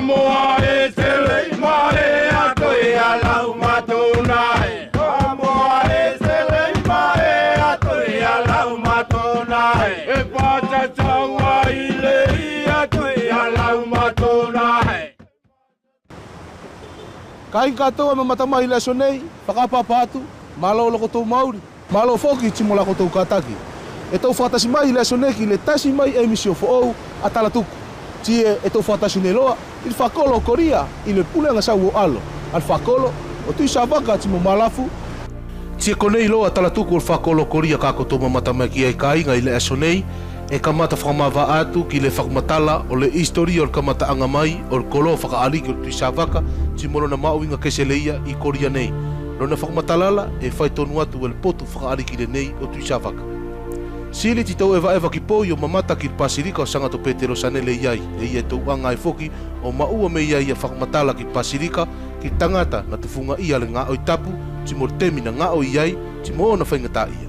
moa e te lei mai a toi a lau matona e. Moa e te lei mai a toi a lau matona e. E pata taua i lei a toi a lau matona e. Kai katoa me matamai le sonei, whakapapa atu, malo lo kotou Mauri, malo foki timola kotou kataki. E tau whatasi mai le sonei ki le tasi mai e misio fo'ou a talatuku. Tie e tau whatasi ne loa, il whakolo koria, i le pulenga sau o alo. Al whakolo, o tui sa waka timo malafu. Tie konei loa talatuku o whakolo koria ka kotou matamai ki ai kainga i le sonei, e kamata whakamava atu ki le whakamatala o le histori o le kamata anga mai o le kolo whakaaliki o tui sa waka timolo na mauinga keseleia i koria nei. Rona whakamatalala e whai tonu atu o le potu whakaaliki le nei o tui sa waka. Sili ti tau eva ki poi o mamata ki pasirika o sanga to Petero sanele iai e ia tau anga e foki o maua me iai a whakamatala ki pasirika ki tangata na tufunga ia le ngā oi tapu timor temi na ngā oi iai timo na whaingata ia.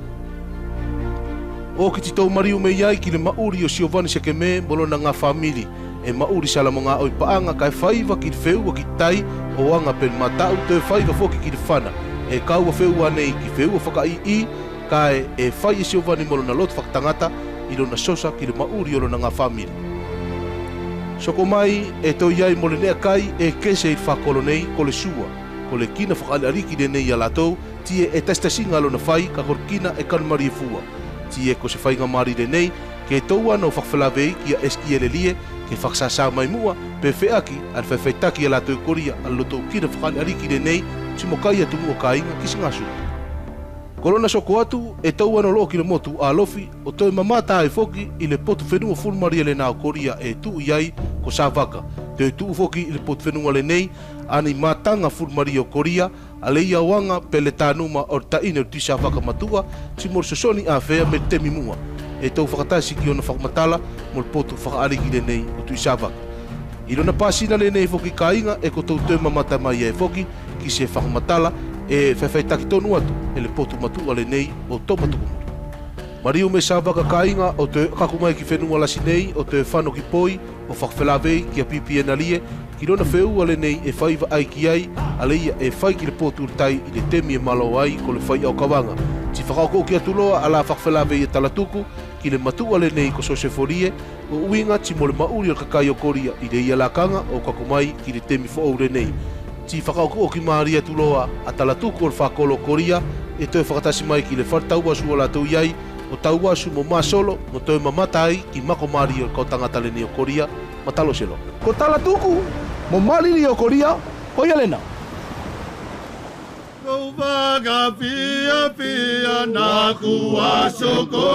O ki tau mariu me iai ki le mauri o Siovani Sekeme molo na ngā famili e mauri salamo ngā oi paanga kai whaiva ki wheua ki tai o anga pen matau te whaiva foki ki le whana e kaua wheua nei ki wheua whakai i kai e whai e Siovani molo na lotu whakatangata i lona sosa ki le mauri o lona ngā famili. Soko mai e tau iai mole nea kai e kese i whakolo nei ko le sua, ko le kina whakaliariki le nei a latou tie e testasinga lona whai ka korkina e kanumari e fua. Tie ko se whainga mari le nei ke toua no whakawhelawei ki a eski e le lie ke whaksasa mai mua pe whiaki al whawhaitaki a latou koria al lotou kina whakaliariki le nei timo kai atu mua kainga ki singasu. Korona soko atu e tau ano loo ki le motu a lofi o toi mamata ai foki i le potu whenua fulmaria le nao koria e tuu iai ko sa waka. Te tuu foki i le potu whenua le nei ani matanga fulmaria o koria a le ia wanga pe le tānuma o taine o tisa waka matua si mor sosoni a whea me temi mua. E tau whakatasi ki ona whakamatala mo le potu whakaariki le nei o tisa waka. I lona pasina le nei foki kainga e ko tau te mamata mai e foki ki se whakamatala e whawhaitaki tonu atu e le potu matua le nei o toma tukumuri. Mariu me sa waka kainga o te kakumai ki whenua lasi nei o te whano ki poi o whakawhelawei ki a pipi e nalie ki lona wheua le nei e whaiva ai ki ai a le ia e whai ki le potu tai i le temi e malo ai ko le whai au kawanga. Ti whakauko ki atuloa a la whakawhelawei e talatuku ki le matua le nei ko soseforie o uinga ti mo le mauri o kakai o koria i le ia lakanga o kakumai ki le temi fo le nei. Ti whakauko ki maria tuloa a talatuku o le whakolo koria e toi whakatasi mai ki le whartaua su o la tau iai o tau asu mo masolo mo toi mamata ai ki mako mari o kautangata le o koria matalo selo. Ko talatuku mo maliri o koria hoia lena. Ko vaga pia pia na kuaso ko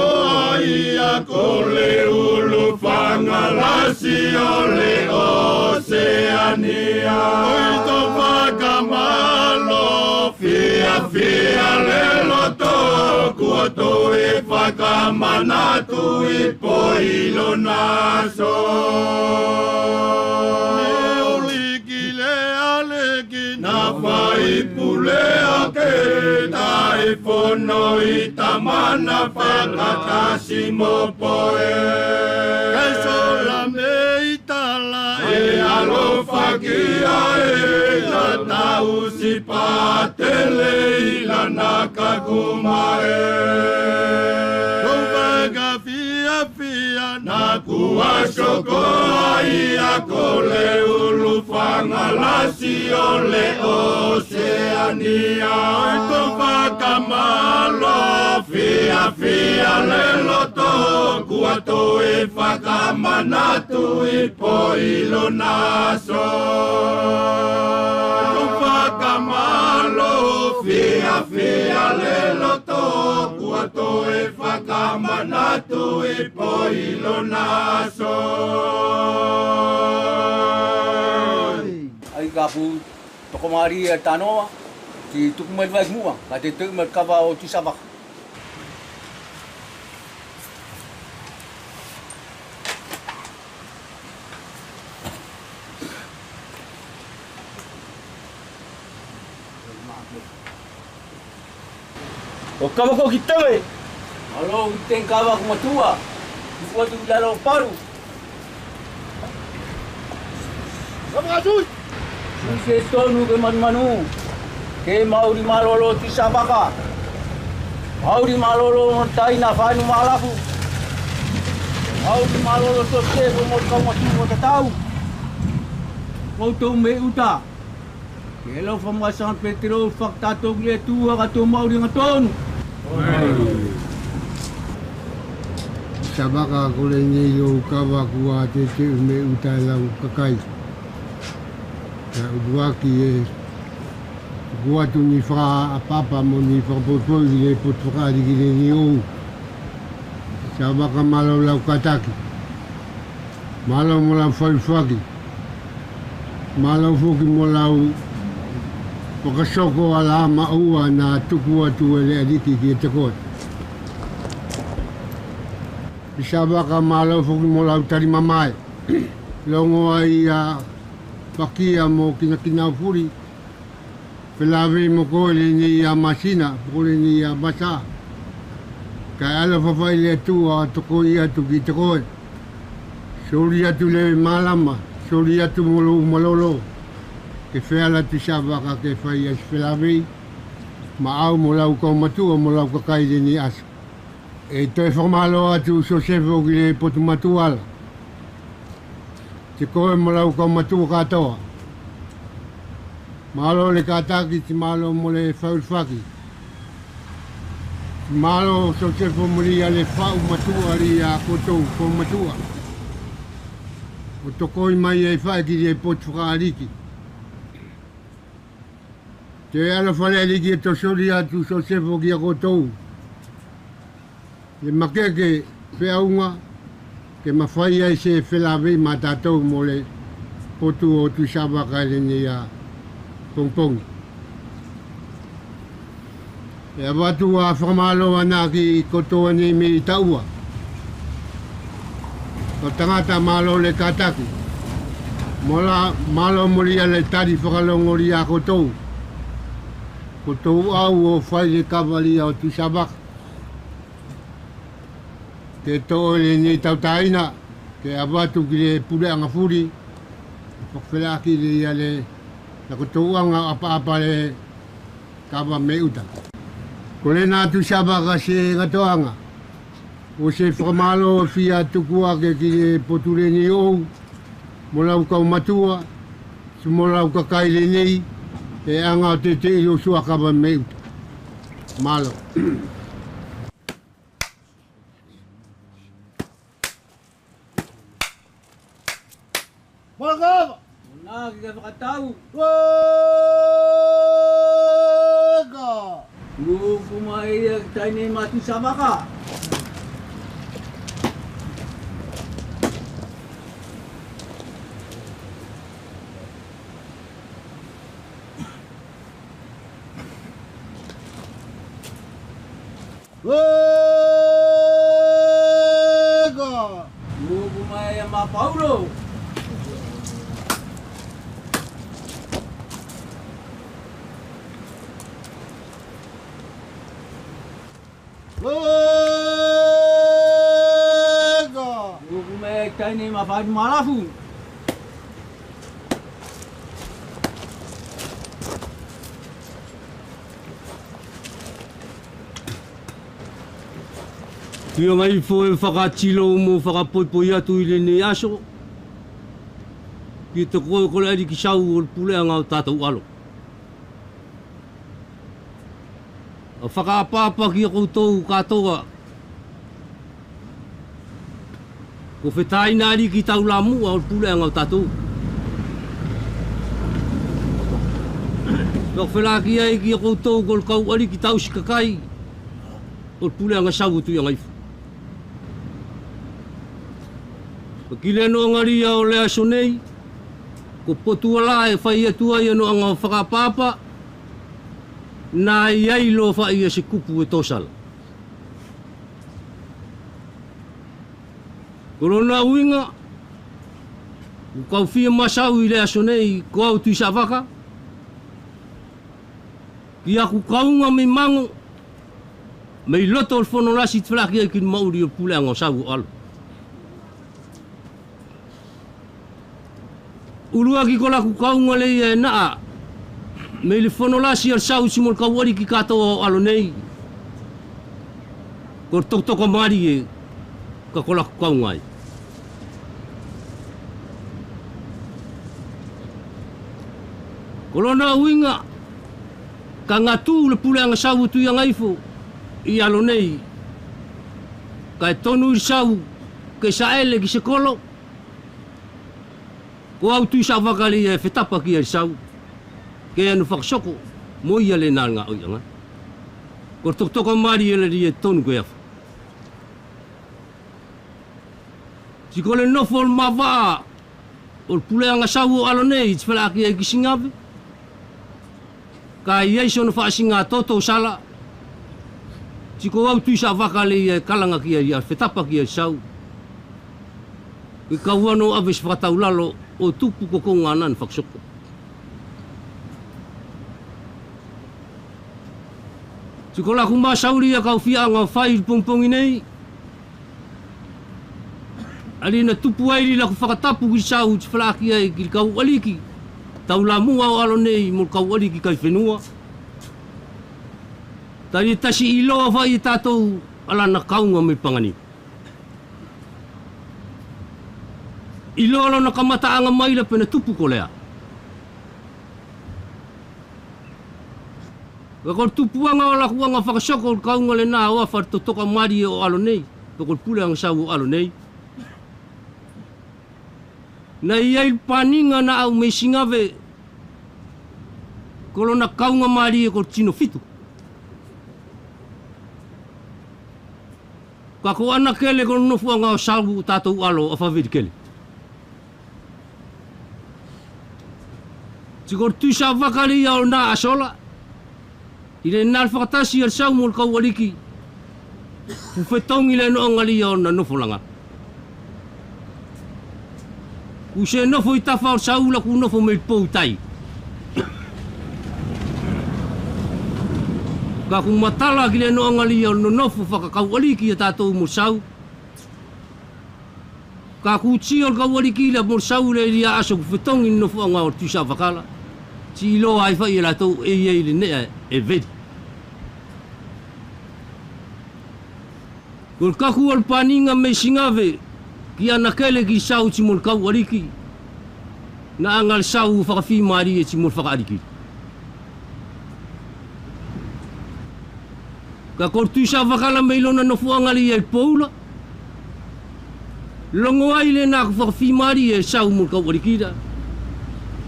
ia ko le ulu fangalasi o le oceania. Oi to vaga malo fia fia le loto kuato e vaga manatu i poilo naso. Na vai pulea ke tai fono i tamana whakatasi mo poe. Kai sola me itala e alo whakia e na tau si patele i lana kakumae. Kouwaga fia fia na kuaso koa i a kole ulu whangalasi o le oceania. Ito whakamalo fia fia le loto kuato e whakamanatu i poilo naso. Ito whakamalo fia fia le loto kuato e whakamanatu i poilo naso. Ai kapu toko mari e tanoa ki tuku mai vai mua ka te tu mai kava o tisaba. O kava ko ki tawe. Alo ten kava ko matua. Ko tu lalo paru. Kapakasui! Susi tonu ke manu ke mauri malolo ti sabaka. Mauri malolo tai na fanu malafu. Mauri malolo to se mo kau mo tau. Mo to me uta. Kelo fama San Petro fakta to le tu ha to mauri ngaton. Sabaka kule ni yo kawa kuwa te me uta lau kakai. Ya uduaki e kuwa tu ni fra papa mo ni fra popo le potra di gile ni o. Sabaka malo lau kataki. Malo mo lau falfaki. Malo foki mo lau pakasoko ala maua na tukua tu ele adiki ki te kot. Sabaka malo foki mo lau tari mamai. Longo ai pakia mo kina puri. Pelawe mo ko ni masina, ko ni masa. Kaya ala fafai le tu to ko ia tu ki te ko. Sori atu le malama, sori atu mololo. Ke fela tu sabaka ke fai as pelawe. Ma au mo lau ko matu mo lau ka kai ni as. E toi formalo atu so sefo ki le potu matuala. Te koe mo lau ko matu katoa. Malo le kataki ti malo mo le faulfaki. Malo so sefo mo lia le fau matua ria kotou ko matua. O tokoi mai e fai ki le potu whakariki. Te ala whale aliki e to sori atu so sefo ki a kotou. Le makeke whiaunga ke mawhai ai se whelawei ma tātou mo le potu o tu sabaka le ni a pongpongi. E a watu a whamalo ana ki kotoa ni me taua. O tangata malo le kataki. Mola malo moria le tari whakalongori a kotou. Kotou au o whai le kawali o tu sabaka. Ke to le ni tautaina ke abatu ki le pule anga furi whakawhela ki le ia le na kotoanga apa le kawa me uta. Ko le nātu sabaka se ngatoanga o se whakamalo fia tukua ke ki le poture ni ou mo lau kau matua su mo lau kakai le nei e anga te ilo sua kawa me uta. Malo. Malakava! Na kita pakatau. Wega! Lu kumai tai ni matu sabaka. Wega! Lu kumai ma Paulo. Wega! Lu kumai tai ni ma Fadu Malafu. Kia ngai fo e whakatilo mo whakapoipoi atu i le ne aso. Ki te koe kore ari ki sau o pulea ngau tātou alo. A whakapapa ki a koutou katoa. Ko whetai nari ki tau lamu a o pulea ngau tātou. Ko whelaki ai ki a koutou kol kau ari ki tau sikakai. O pulea ngau sau tu i ngai. Ki le no ngari o le aso nei, ko potuala e whai atua i no anga whakapapa, nā iai lo whai a se kupu e tosala. Korona uinga, kau whia masau i le aso nei, ko au tu sa waka, ki aku kaunga me mango, me loto o whono rasi twraki ai ki mauri o puleanga o sau alo. Ulua ki kola ku kaunga le ia naa. Me le whanolasi al sau si mol kawari ki katoa o alo nei. Ko toko mari e ka kola ku kaunga ai. Kolona uinga ka ngatu le pule anga sau tu yang aifo I alo nei. Ka tonu I sau ke sa ele ki se kolo. Ko au tu sa vakali e fetapa ki e sau. Ke anu whakasoko, mo ia le nā ngā oianga. Ko toko mari ele ri e tonu koe afu. Si ko le nofo le mawaa, o le puleanga sau o alo nei, ti whala aki e kisingawe. Ka iei sono whaasinga toto sala. Si ko au tu sa vakali e kalanga ki e fetapa ki e sau. I kauano aves whakataulalo o tupu koko ngā nan whakasoko. Si ko laku masauri a kau fia ngā whai pongpongi nei. Ali na tupu airi laku whakatapu ki sau ti whalaki ai ki kau aliki. Tau la mua o alo nei mo kau aliki kai whenua. Tari tasi I loa whai tātou ala na kaunga me pangani. I loa na kamataanga maila pena tupu ko lea. Ko tupuanga o lakuanga whakasoko o kaunga le nā oa whartotoka mari o alo nei. Ko pule ang sau o alo nei. Na iai paninga na au me singawe. Ko na kaunga mari e ko tino fitu. Ka ko ana kele ko nofuanga o sau o tātou alo o whawiri kele. Tiko tu sa wakari au nā asola. I le nal whakatasi al sau mol kau aliki. Pufetongi le no angali au na nofolanga. Ku se nofo I tafa o sau la ku nofo me pou tai. Ka ku matala ki le no angali au no nofo whakakau aliki a tātou mo sau. Ka ku tio kau aliki le mo sau le ria aso pufetongi nofo anga o tusa wakala. Si lo ai fa I la tau e le ne e vedi. Kul kaku al paninga me singawe ki ana kele ki sau ti mol kau aliki. Na angal sau whakawhi mari e ti mol whakariki. Ka kortu sa wakala me ilona no fuangali e poula. Longo ai le na whakawhi mari e sau mol kau aliki da.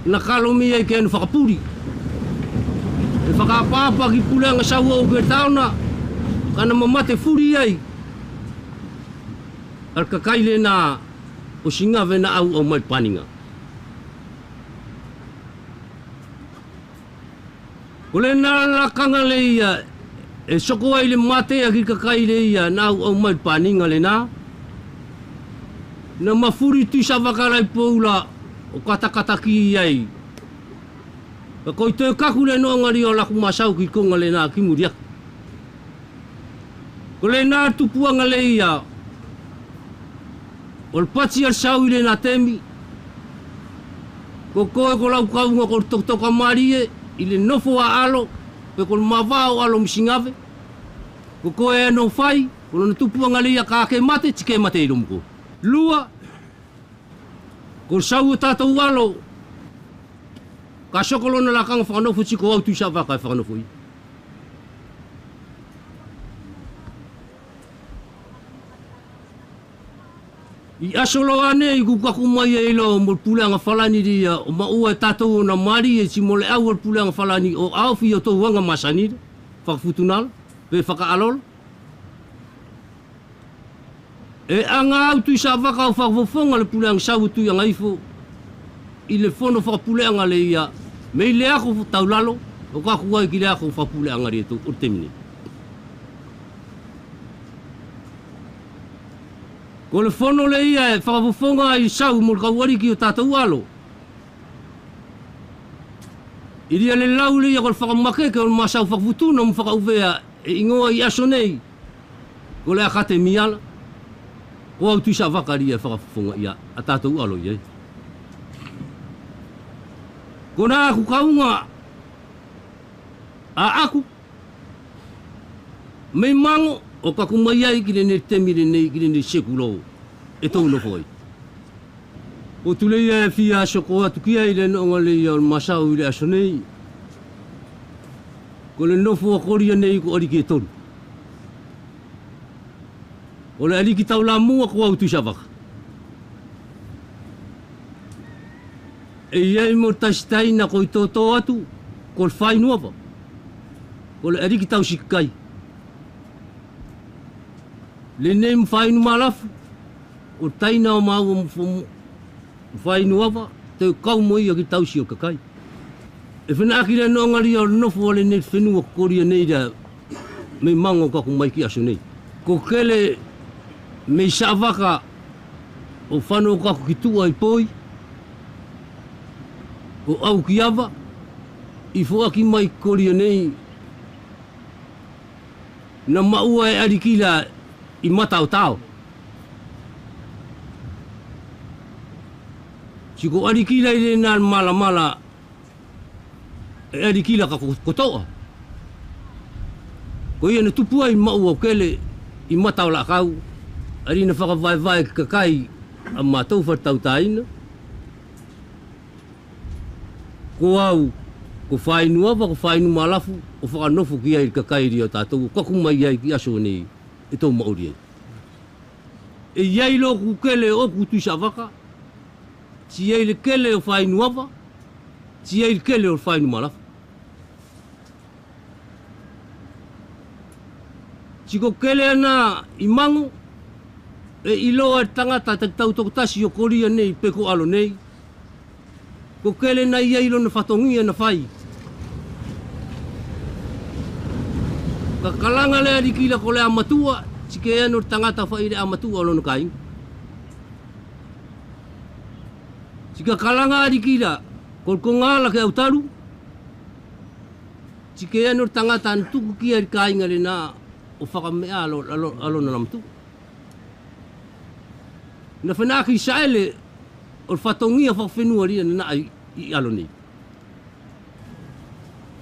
Na kalo me e ke anu whakapuri. E whakapapa ki puleanga sau o ke tauna. Kana mamate furi ai. Al kakaile na o singawe na au au mai paninga. Kole na lakanga le ia. E soko ai le mate a ki kakaile ia na au au mai paninga le na. Na mafuri tu sa wakalai poula. O katakata ki ai. Ka koi te kaku le noa ngari o laku masau ki konga le nā ki muriak. Ko le nā tupuanga le ia. O le pati al sau I le nā temi. Ko koe ko lau kaunga ko toka marie. I le nofo a alo. Pe ko le mawao alo msingawe. Ko koe e no fai. Ko le tupuanga le ia ka ke mate tike mate I romko. Lua. Ko sau o tātou alo, ka sokolo na lakanga whakanofo tiko au tu sa waka e whakanofo I. I asolo ane I kukaku mai e ilo mo puleanga whalani ria o maua e tātou na mari e si mole au puleanga whalani o awhi o tau wanga masani whakafutunala, pe whakaalolo. E anga au tu sa waka o whakafofonga le puleanga sau tu yang aifo. I le fono whakapuleanga le ia. Me I le ako taulalo. O kaku ai ki le ako whakapuleanga ria tu o temine. Ko le fono le ia e whakafofonga I sau mo le kawari ki o tātou alo. I ria le lau le ia ko le whakamake ke o le masau whakafutuna mo whakauvea e ingoa I aso nei. Ko le akate miala. O au tu sa waka ria whakafonga ia a tātou alo iei. Kona aku kaunga a aku me mango o ka kumaiai ki ne temire nei ki ne sekulo e tau no foi o tule ia fia soko atu ki ai le no ngale ia masau ile asonei ko le no fo koria nei ko ori ke tonu o le ali ki tau la mua ko au tu savaka e iai mo tastai na ko toto atu ko fai nuova ko le ali ki tau sikai le nem fai nu malafu o taina o mau fai nuova te kau mo ia ki tau si o kakai e whena ki le no ngari o nofo le ne whenua koria nei da me mango ka kumai ki aso nei ko kele me savaka o whano ka ki tua i poi o au ki awa i fua ki mai koria nei na maua e arikila i mata o tau si ko arikila i le nā mala mala e arikila ka kotoa ko ia na tupua i maua o kele i mata o la kau ari na whakawai vai kakai a mātou whatau taina ko au ko whai nuava ko whai nu malafu o whakanofo ki ai kakai ri o tātou kakumai ai ki aso nei e tau mauri ai e iai lo ku kele o ku tu savaka si iai le kele o whai nuava si iai le kele o whai nu malafu si ko kele ana i mango e iloa tangata te tau toko tasi o koria nei peko alo nei ko kele na iai lo na whatongia na whai ka kalanga le arikila ko le amatua si ke anu tangata whai le amatua o lono kain si ka kalanga arikila ko ngala ke autaru si ke anu tangata antuku ki ari kainga le na o whakamea alo na namtu na whenaki saele o whatongia whawhenua ria na i alo nei.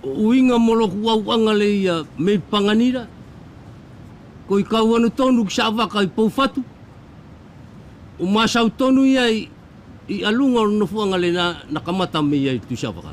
O uinga moloku au anga le ia me panganira, ko i kau anu tonu ki sa waka i poufatu, o masau tonu ia i alunga o nofu anga le na kamata me ia i tu sa waka.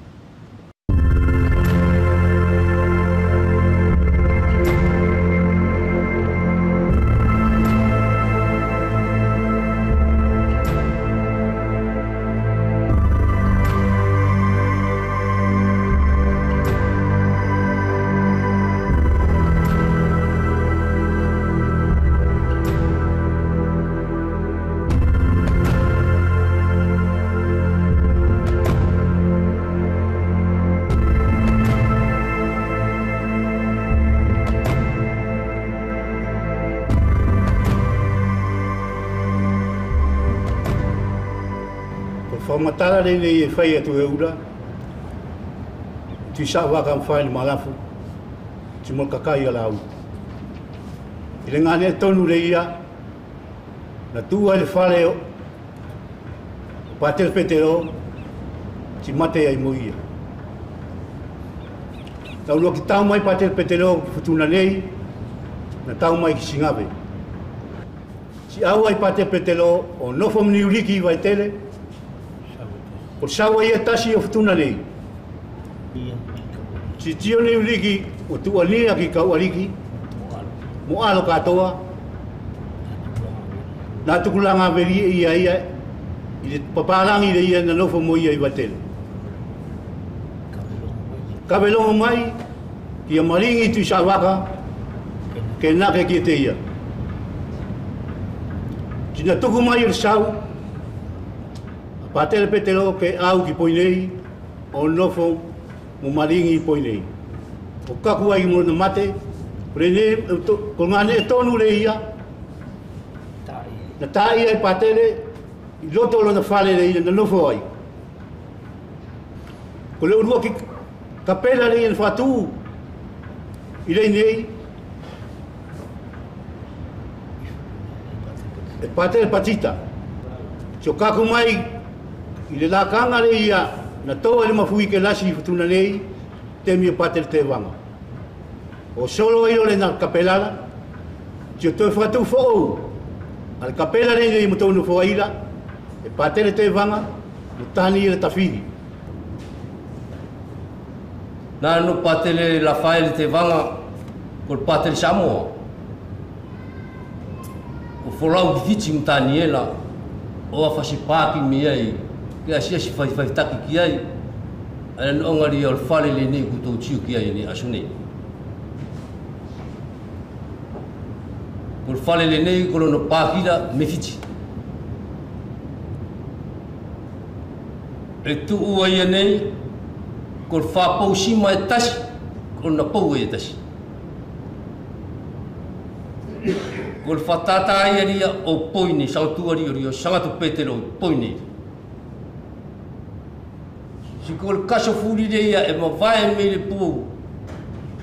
Matala le e fai atu e ura, tu sa waka mwhai ni malafu, tu mo kakai ala au. I le ngane tonu le ia, na tua le whare o, patel petero, ti mate ai mo ia. Tau loa ki tau mai patel petero ki futuna nei, na tau mai ki singawe. Si au ai patel petero o nofo mni uriki vai tele, o sawa ia tasi o futuna nei. Si tio nei uriki o tua nia ki kau ariki, mo alo katoa, nā tukulanga veri ia i le paparangi le ia na nofo mo ia i watele. Kawelongo mai, ki a maringi tu sa waka, ke nake ki te ia. Tina tuku mai o sau, patele petelo ke au ki poinei, o nofo mo maringi poinei. O kaku ai mo na mate, prene ko ngane e tonu le ia. Na tai ai patele, i loto lo na fale le ia na nofo ai. Ko le urua ki kapela le ia na fatu, i le nei, e patele patita. So kaku mai, i le lakanga le ia, na toa le mafui ke lasi futuna nei te mi patel te wanga o solo io le na kapelala tio to fatu fo al kapela le ngai mutou no fo ila e patel te wanga mutani le tafiri na no patele la file te vanga col patel Samoa o folau viti mtaniela o a fasi paki mi ai ke asia si fai taki ki ai an ongari o fale le nei kuto tiu ki ai ni asune col fale le nei col no pakila me viti e tu ua ia nei col fa pausi mai tasi col na pau e tasi col fatata aia o poini sautuari o sangatu petero poini si col caso furi de ia e ma vai me le pu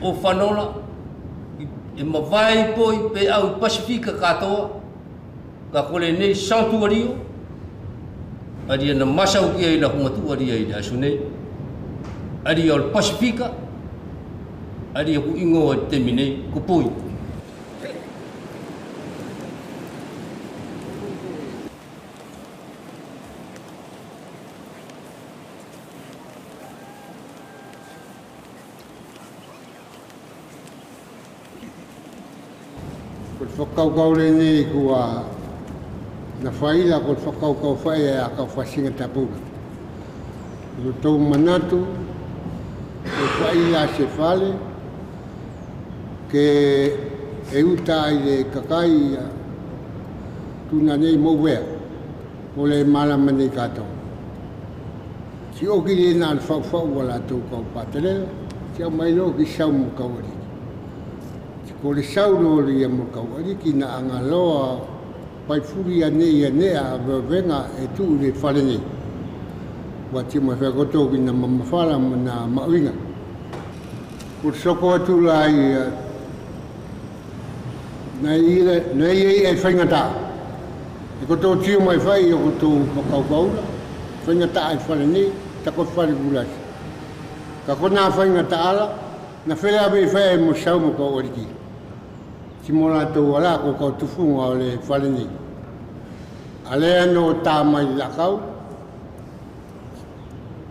o fanola e ma vai poi pe au pacifica katoa ka cole nei sautuari adia na masau ki ai na humatu adia i asune adia o pacifica adia ku ingo te minei ku poi whakaukau le nei kua na whaila ko whakaukau whae a kau whasinga tapura. Ko tau manatu, ko whaila se whale, ke e uta ai le kakai tuna nei mauwea, o le malama nei katou. Si oki le nā whau wala tau kau pāterela, si au mai lo ki sau mo kau ari. Ko le sauro le ia mo kau ariki na anga loa pai furi ane a venga e tu le whare nei. Wati ma whakoto ki na mamawhala mo na mauinga. Ko soko atu lai na i e whaingata. E koto tio mai whai o koto makau kaura. Whaingata e whare nei, tako whare bulasi. Ka kona whaingata ala, na whele abe whae mo sau mo kau ariki. Si mola tau ala ko kau tufunga o le whare nei. Alea no tā mai lakau.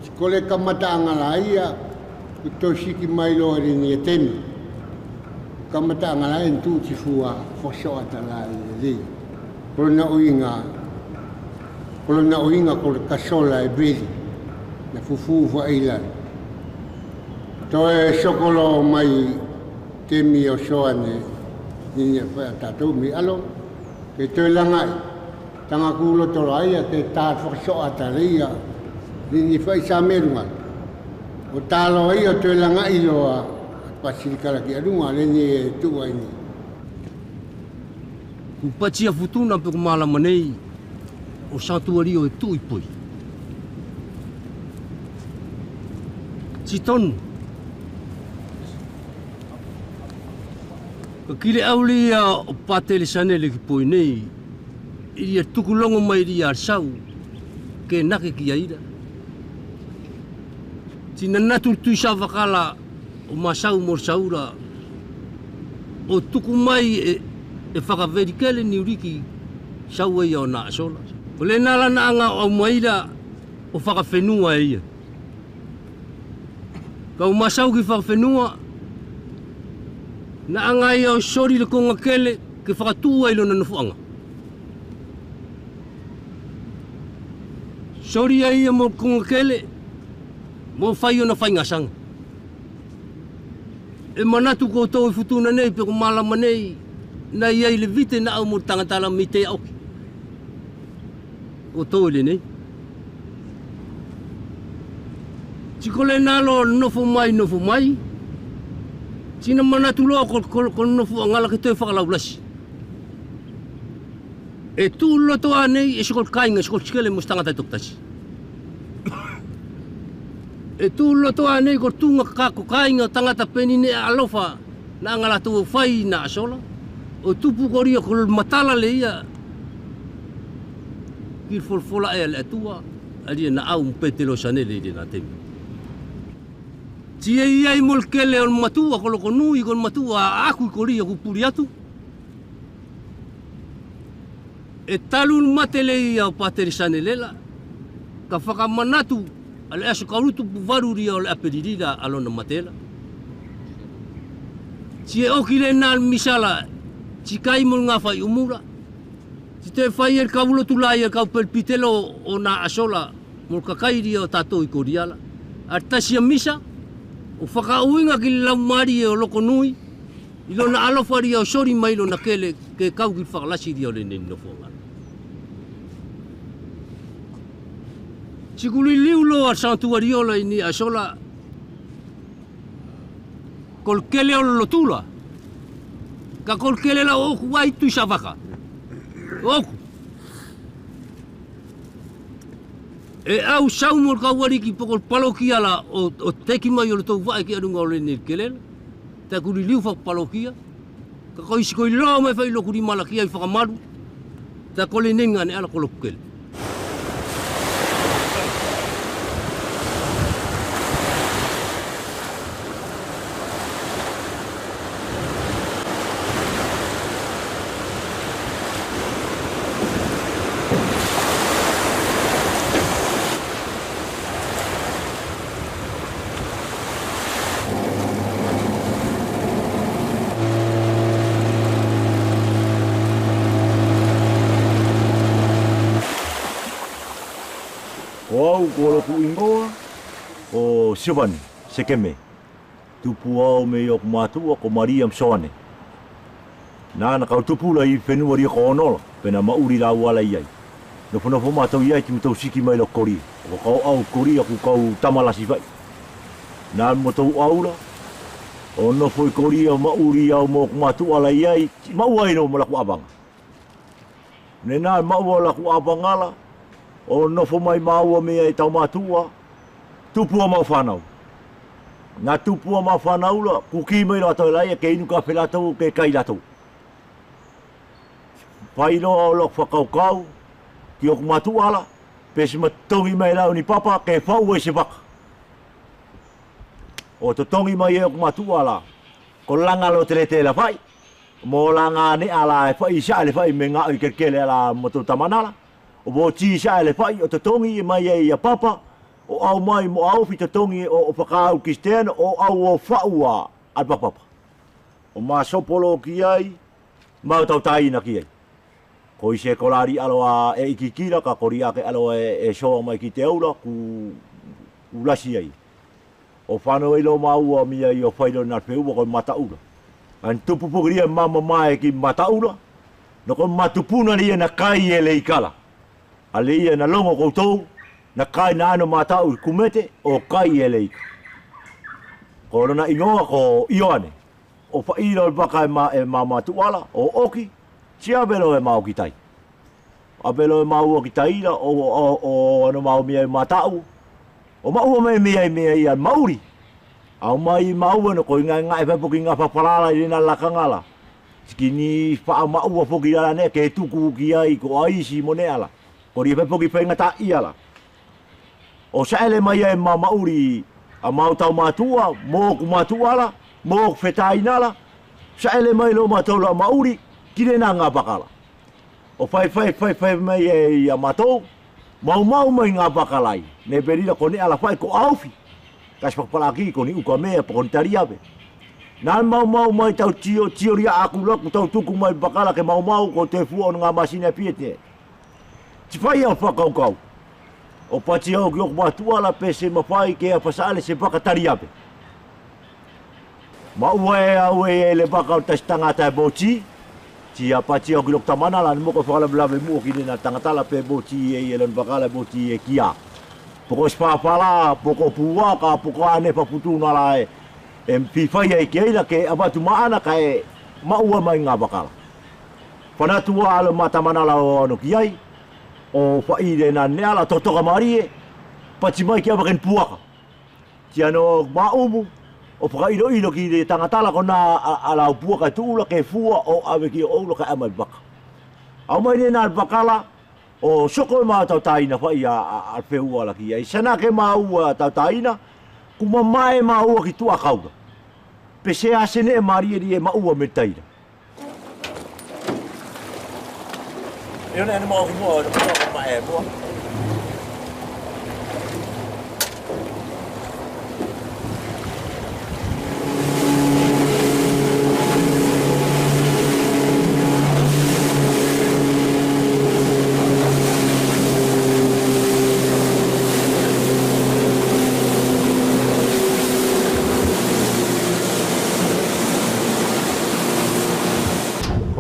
Si kole kamata angala ia, ku tau siki mai loa rini e temi. Kamata angala ia ntu ti fua fosoa tala e rei. Kolo na uinga kole kasola e beri. Na fufu wa ilari. Toe sokolo mai temi o soane. Ni fa tatou mi alo ke te langai tanga kulo to raia ke ta fo so atalia ni fa sa merunga o talo ia te langai lo pasilika ki arunga le ni tu ai ni ku patia futuna pe mala manei o santuari o tu ipoi Citon kile auli o patele sanele ki poi nei ia tukulongo mai ria sau ke nake ki aira tina natu tu sa vakala o masau mor saura o tuku mai e whakaverikele ni uriki sau ia o na sola o le nala na anga o maira o whakawhenua ia ka o masau ki whakawhenua na angai o sori le konga kele ke whakatua ilo na nufuanga. Sori ai mo konga kele mo whai o na whaingasanga. E manatu ko tau i futuna nei pe ko malama nei na iai le vite na au mo tangatala mi te auki. Ko tau le nei. Tikole nalo nofu mai. Sina manatu loa ko nofu angala ke te whakalaulasi. E tu loto anei e sikol kainga, sikol sikele mo stangata i toktasi. E tu loto anei ko tunga kako kainga tangata penine alofa na angala tu whai na asola. O tupu koria ko matala le ia. Ki folfola e le atua. ali na au petelo sanele de na temi tia ia i molkele on matua ko loko nui kon matua aku ko ria ku puri atu e talun matele ia pateri sanelela ka whakamanatu ale aso kaurutu puvaru ria o le aperirira alona matela tia oki le nal misala tikai mo nga fai umura si te fai er kaulo tulai er kau perpitelo o na asola mo kakairi o tato i koriala artasia misa o whakauinga ki lau mari e o loko nui i lona alofari o sori mai lona kele ke kau ki whakalasi ria o le neni no whonga sikuli liu loa santuariola i ni asola kol kele o lotula ka kol kele la oku wai tu savaka oku e au saumor ka wari ki pokol palokia la o teki mai o to vai ki arunga o le ni kele ta kuli liu fa palokia ka ko isko lo me fa lo kuli malakia i fa maru ta kole ninga ne ala kolo kele Au ko ku ingoa o Silvani sekeme tupu au me o matua ko Maria Msoane na ka tupu la I Februari ko ono pena mauri la wala ai no fono fo mato ia ki mto siki mai lo kori ko au kori ku ko tamala si vai na mo to aula ono foi kori o mauri au mo matua la ai mau ai no mo la ku abang nena mau la ku abangala o nofo mai maua mea I tau matua, tupua mau whanau. Ngā tupua mau whanau la, kuki mai rato lai e ke inu ka whelatou ke kai ratou. Whaino au lok whakaukau, ki oku matua la, pesi matongi mai lau ni papa ke whau e se waka. O to tongi mai e oku matua la, ko langa lo tere te la whai, mo langa ne ala e whai isa le whai me ngā i kerkele ala moto tamanala. O bo ti sa le fai o totongi mai e ia papa o au mai mo au fi totongi o whakau kistena o au o whaua al papa. O ma sopolo ki ai mau tau taina ki ai. Ko I se kolari aloa e ikikira ka kori ake aloa e soa mai ki te aura ku ulasi ai. O whanau ilo mau a mia I o whailo na peu ko mataura. An tupu pukiria mama mai ki mataura no ko matupuna ria na kai e leikala. Ale ia na longo koutou, na kai na ano matau kumete o kai e leika. Ko rona ingoa ko Ioane, o whaira o baka e mamatuala, o oki, tia belo e mau ki tai. A belo e mau o ki taira, o ano mau mea e matau, o mau me mea I an mauri. Au mai mau ano ko inga e pepoki ngā whapalala I rina lakangala. Sikini wha mau a poki ala ne, ke tuku ki ai ko aisi mo ne ala. Ko ri pepoki whainga ta iala. O saele mai e mauri a mau tau matua, mō ku matuala, mō ku whetainala, saele mai lo matau a mauri, kire nā ngā bakala. O whai mai e a matou, mau mai ngā bakalai, ne berira ko ne ala whai ko aufi. Kas pakpalaki ko ni uka mea po kon tariabe. Nā mau mai tau tio ria aku laku tau tuku mai bakala ke mau ko te fua o ngā masina piete. Tifai au whakaukau. O pati au ki oku matua la pese mawhai ke a pasale se baka tariabe. Maua e au e le baka o tas tangata e boti. Ti a pati au ki lok tamana la moko whakalablawe mua ki nena tangatala pe boti e lan bakala boti e kia. Poko spapala, poko puwaka, poko ane paputuna la e. E whiwhai e keila ke abatu maana ka e maua mai ngā bakala. Whanatua alo matamana la o ano ki ai. O whaire na neala totoka marie, pati mai ki awaken puaka. Ti ano maumu, o whakairo ki re tangatala ko na alau puaka tuula ke fua o awe ki o ulo ka amal baka. Au mai ne na bakala, O soko ma tau taina fa ia al feu ala ki ai sana ke ma u tau taina kuma mai ma u ki tu akau. Pese a sene mari ri ma u me taina. Eu nem mo ko mo ma e mo.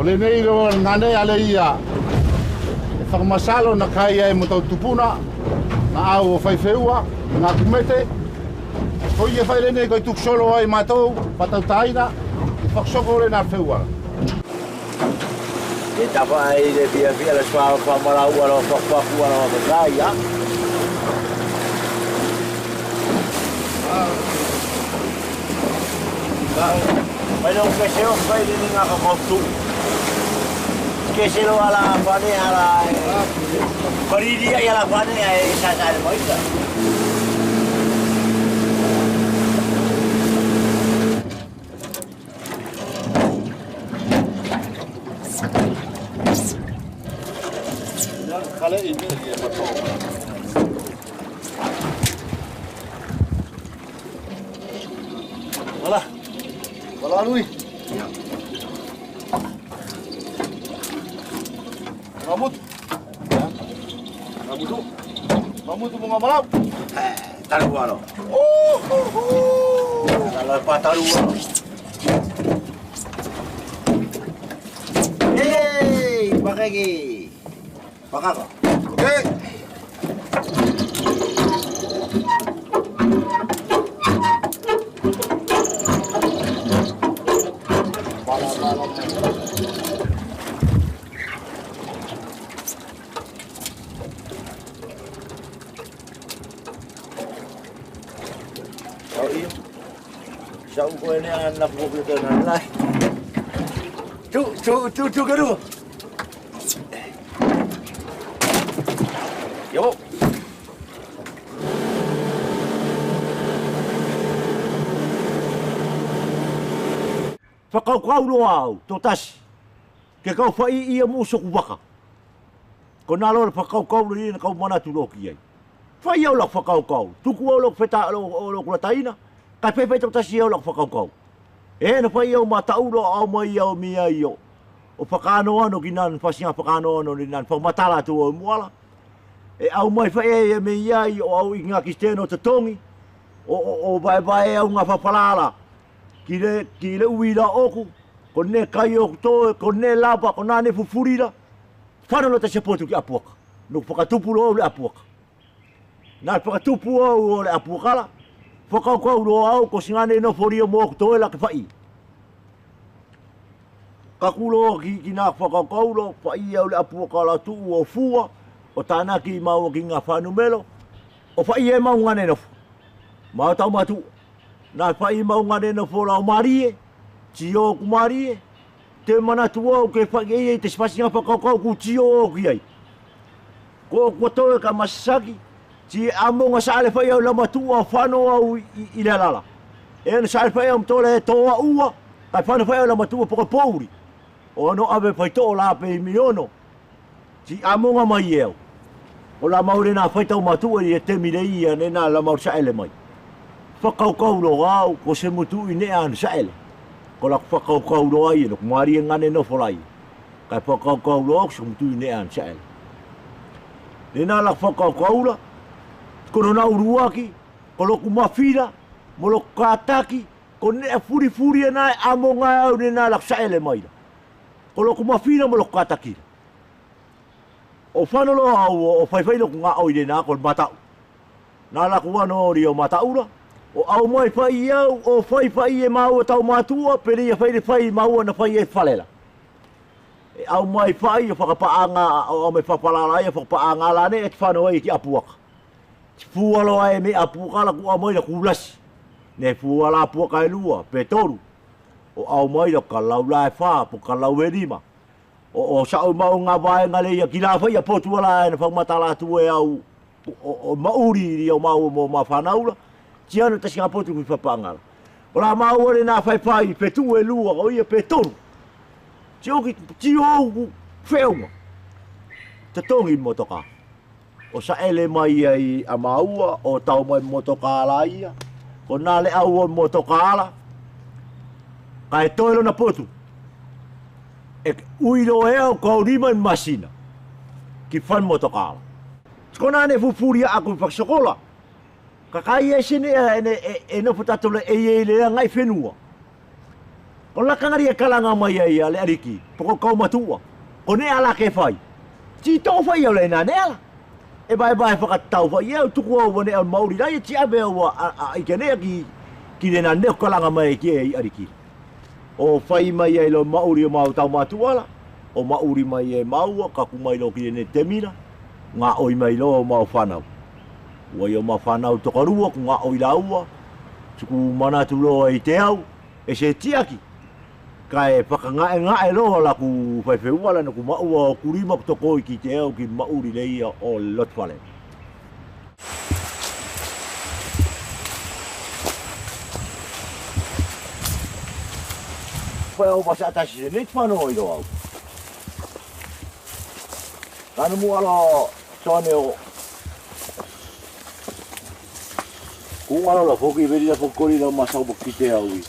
Le nei lo ngane ale ia e whakamasalo na kai e mo tau tupuna na au o whaifeua na kumete ko ia whaile nei koi tuksolo ai matou patau taina e whakasoko le na feua E tapa ai le via le sua fa mara u ala fa kai ya. Mas não fechou, foi de ninguém com tudo. Que se lo ala pane ala Koridia ya la pane ai sa sa moita. Kale ini dia betul. Alah. Wala lui. Rambut. Rambut tu. Rambut tu bunga malam. Taruh alo. Kalau pataru. Hey, pakai ki. Pakai ko. Okey. Sao ko ni anak ko dito na lai. Tu garu. Yo. Whakaukau no au, tō tasi. Ke kau whai ia mūsoku waka. Ko nalo le whakaukau no ina kau manatu loki ai. Whai au lak whakaukau. Tuku au lak wheta o lak lataina. Kai pepe tō tasi au lak whakaukau. E na whai au mataulo au mai au mia io. O whakano ano ki nan whasinga whakano ano ni nan whamatala tu o muala. E au mai whai e me iai o au i ngā kisteno te tongi. O vai au ngā whapalala. Ki le uira oku, ko ne kai oku toe, ko ne lapa, ko nane fufurira. Whanalo te sepotu ki apuaka. No whakatupu lo le apuaka. Nā whakatupu o le apuakala. Whakaukau lo au, ko singane no foria mo oku toe la ke whai. Kakulo ki nā whakaukau lo, whai au le apuakala tu o fua, o tāna ki mau ki ngā whanumelo, o whai e mau ngane nofu. Mau tau matu. Nā whai maunga nena whora o marie, tio ku marie, te manatua o ke whai ei te spasinga whakaukau ku tio o ki ai. Ko toe ka masaki, ti amonga saale whai au lama tua whano au i le lala. E na saale whai au mtole e toa ua, kai whano whai au lama tua poka pouri. O no ave whai toa la pe miono, ti amonga mai eo. O la maure nā whai tau matua i e te mirei ia nena la maur saele mai. Whakaukau lo au, ko se mutu i nea anu saele. Ko la whakaukau lo ai, no kumari e ngane no wholai. Kai whakaukau lo au, se mutu i nea anu saele. Nena la whakaukau la, kono na uruaki, ko loku mawhira, mo loku kātaki, ko nea furi e nai amo ngai au nena la saele maira. Ko loku mawhira, mo loku kātaki. O whanolo au, o whaiwhai loku ngā oi nena, ko matau. Nā la kuano ori o mataura, o au mai whai au, o whai e mau e tau mātua, pere ia whai maua na whai e whalela. E au mai whai o whakapaanga, o me whapalala e whakapaanga lane, e te whanau e ki apuaka. Ti fualoa e me apuaka la ku au mai na kulasi. Ne fuala apuaka e lua, pe toru. O au mai na ka lau lae wha, po ka lau e rima. o sa o mau ngā vai ngā leia ki la whai a potu ala e na whaumatala tu e au o mauri i o mau mo ma whanaula tiana tasi ngā potu kui whapangala. O la mau ore nā whaipai pe tu e lua o ia pe toru. Ti o wheunga. Te tongi motoka. O sa ele mai ai a maua o tau mai motoka ala ia. O nā le au o motoka ala. Ka e toilo na potu. E uiro e au kaurima i masina. Ki whan motoka ala. Tiko nāne fufuria aku whaksokola. Ka kai e sene e no putatole e le ngai whenua. Ko lakangari e kalanga mai ai ale ariki. Poko kau matua. Ko ne ala ke whai. Ti tō whai au le nā ne ala. E bai whakatau whai au tuku au wane al mauri. Rai e ti abe au a ikenea ki le nā neo kalanga mai ki e ariki. O whai mai ai lo mauri o mau tau matuala. O mauri mai e maua kaku mai lo ki ne temina. Ngā oi mai lo o mau whanau. Wai o mau whanau tokarua ku ngā oi laua. Tuku manatu lo i te au. E se tiaki. Ka e whakangae loa la ku whaiwhewala na ku maua o kurima tokoi ki te au ki mauri leia o Lotwale. Whai au basa atasi se neit whanau i loa au. Kanu mua lo sone o kung la foki vedi la fokori la masau bokite au i.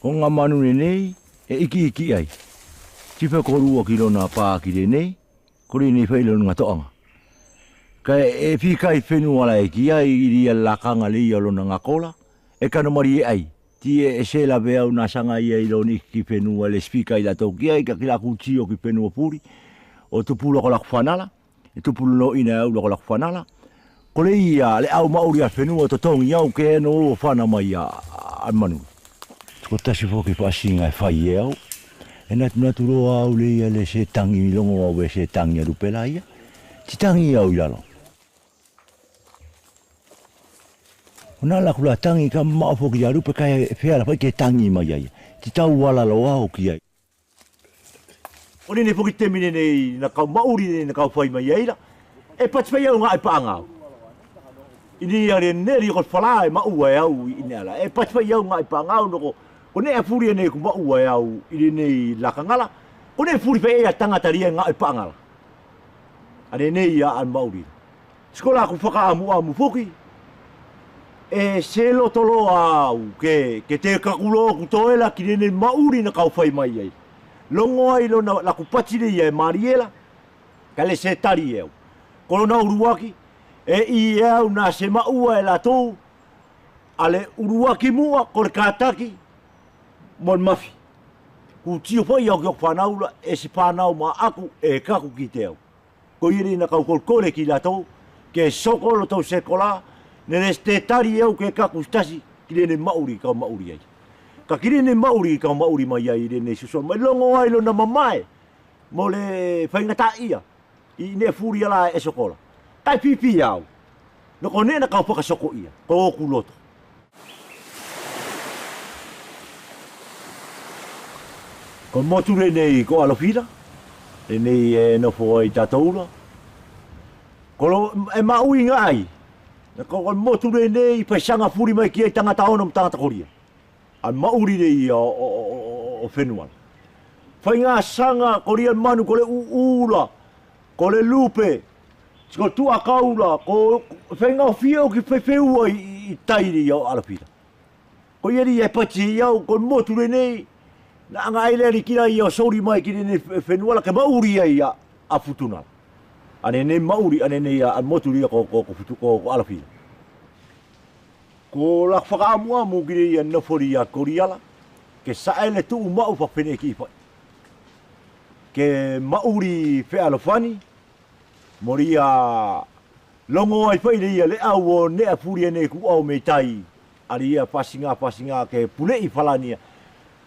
O ngā manu nei, e iki ai. Tiwha korua ki lona pā ki le nei, kore nei whailo ngā toanga. Ka e whikai whenua la e ki ai i ria lakanga le ia lona ngā kola, e kano mari e ai. Ti e se la vea una sanga i ai loni ki whenua le spika i la tau ki ai, ka ki la kutio ki whenua puri, o tupu loko laku whanala, e tupu lo ina au loko laku whanala. Kore ia le au mauri a whenua to tongi au ke no o whana mai a manu. Ko tasi foki whaasinga e whai e au. E natu roa au le ia le se tangi milongo au e se tangi a rupela ia. Ti tangi au i lalo. O nā laku la tangi ka mao foki a rupe kai e whea la whai ke tangi mai ia. Ti tau wala lo au ki ai. O nene foki temine nei na kau mauri nei na kau whai mai ia. E pati whai au ngā e paanga au. Ini are neri ko whala e maua e au i neala. E pati whai au ngā e paanga au noko. Ko ne e furi nei ku maua e au i nei lakangala. Ko ne e furi whai e tangataria ngā e paangala. Ane nei a an mauri. Skola ku whakaamu amu foki. E se lotolo au ke te kakulo ku toela ki nei mauri na kau whai mai ai. Longo ai lo na ku patire ia e Mariela. Ka le se tari e au. Kono na uruaki. E i au na se maua e la tou. Ale uruaki mua kore kātaki. Mon mafi. Ku tio whai au ki o whanaula e se whanau ma aku e kaku ki te au. Ko iri na kau kolkore ki la tou. Ke soko lo tau sekola. Nene ste tari au ke kaku stasi. Ki rene mauri kau mauri ai. Ka ki rene mauri kau mauri mai ai rene suson. Mai longo ai lo na mamae. Mo le whaingata ia. I ne furi ala e sokola. Kai pipi au. No kone na kau whakasoko ia. Ko oku loto. Ko motu nei ko alofila. Nei e no fo i tataula. Ko e maui ngai. Ko motu nei paisanga furi mai ki e tangata ono tangata koria. Al mauri nei o whenua. Whainga sanga koria manu ko le uula. Ko le lupe. Ko tu akaula ko whenga fio ki whewhewua I tairi iau alapira. Ko ieri e pati iau ko motu nei na anga ele ni kira iau sori mai ki ne whenua ke mauri ia a futuna. Ane ne mauri ane ne ia motu ria ko futu ko alapira. Ko la whakaamua mo ki ia nofori ia koriala ke saele tu mau pa pene ki fa. Ke mauri whealofani Moria longo ai pai ia le au ne a puri ne ku au me tai aria pasinga ke pulei falania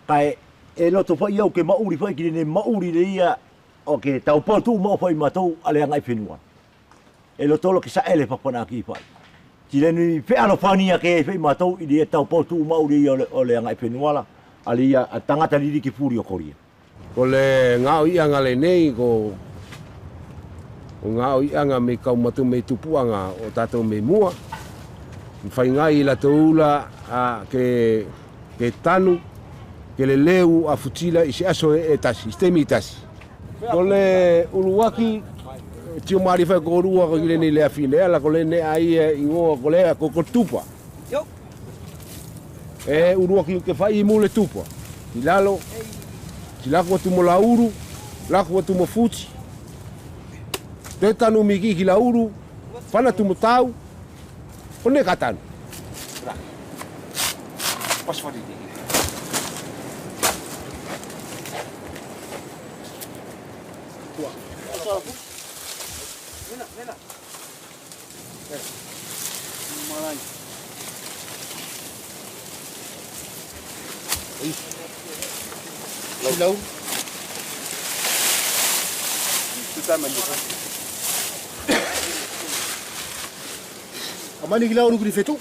kai e loto fa ia ke mauri fa ki ne mauri le ia o ke tau pa tu mo fa matou ale ngai fenua e loto lo ke sa ele fa pana ki fa ti le ni fe alo fania ke fe matou I dia tau pa tu mauri o le ngai fenua la alia tangata liri ki puri o koria ko le ngau ia ngale nei ko o ngā o ianga me kaumatu me tupuanga o tātou me mua. Mwhai ngai la taula ke tanu, ke le leu a futila I se aso e tasi, I temi tasi. Ko le uruaki, tio maari whai ko urua ko ile ni le awhinea, la ko le ne ai I ngoa ko lea ko tupa. E uruaki ke whai I mule tupa. I lalo, ti lako atu mo lauru, lako atu mo futi. Te tanu miki ki lauru, whana tumu tau, o ne ka tanu. Pas whati tiki. Tua. Nena. Malai. Lau. Kita menjual. Amani gila unu fetu.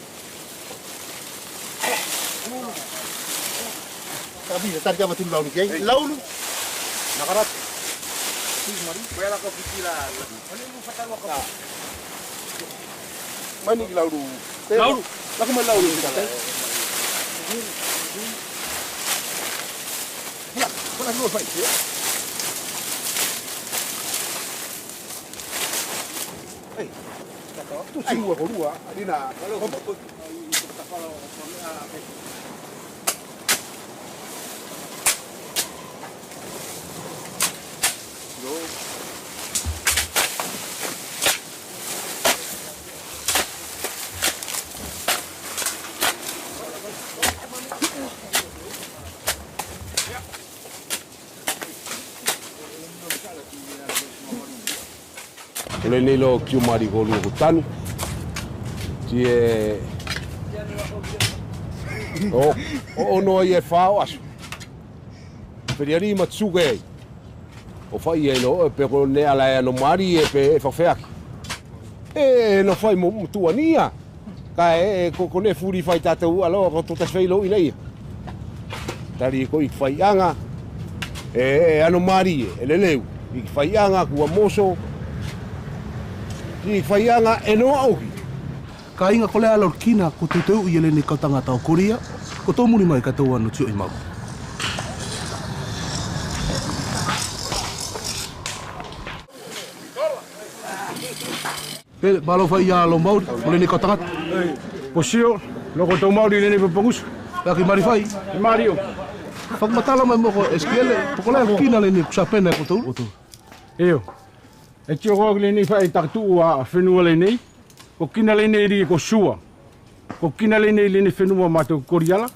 Tapi tar kama tu launu keng. Launu. Nakarat. Mari. Bela ko fikira. Ani lu fatar wa ka. Mani gila unu. Launu. Laku man launu kita. Ya, pula lu fai. Hey. Tu semua korua, adina. Kalau le nei lo kiu mari ko lu tanu ti o no ye fa aso feriari matsuge o fa ye no pe ko ne ala no mari e pe fa feaki no fai mo tuania ka ko ne furi fai tatu alo ko to tasfeilo ilei tari ko I fai anga ano mari e le leu I fai anga ku moso I whaianga e noa auhi. Ka inga ko lea lorkina ko te tau I ele ni kautanga tau koria, ko tō muri mai ka tau anu tio I mau. Pele, malo whai ia lo mauri, o le ni kautanga. Posio, loko tau mauri le ne papangusu. Paki mari whai? Mario. Whakmatala mai moko eskiele, poko lea lorkina le ni kusapena ko tau. Eo. E tio ko le ni fai taktu a whenua le nei. Ko kina le nei ri ko sua. Ko kina le nei le ni whenua mato koriala.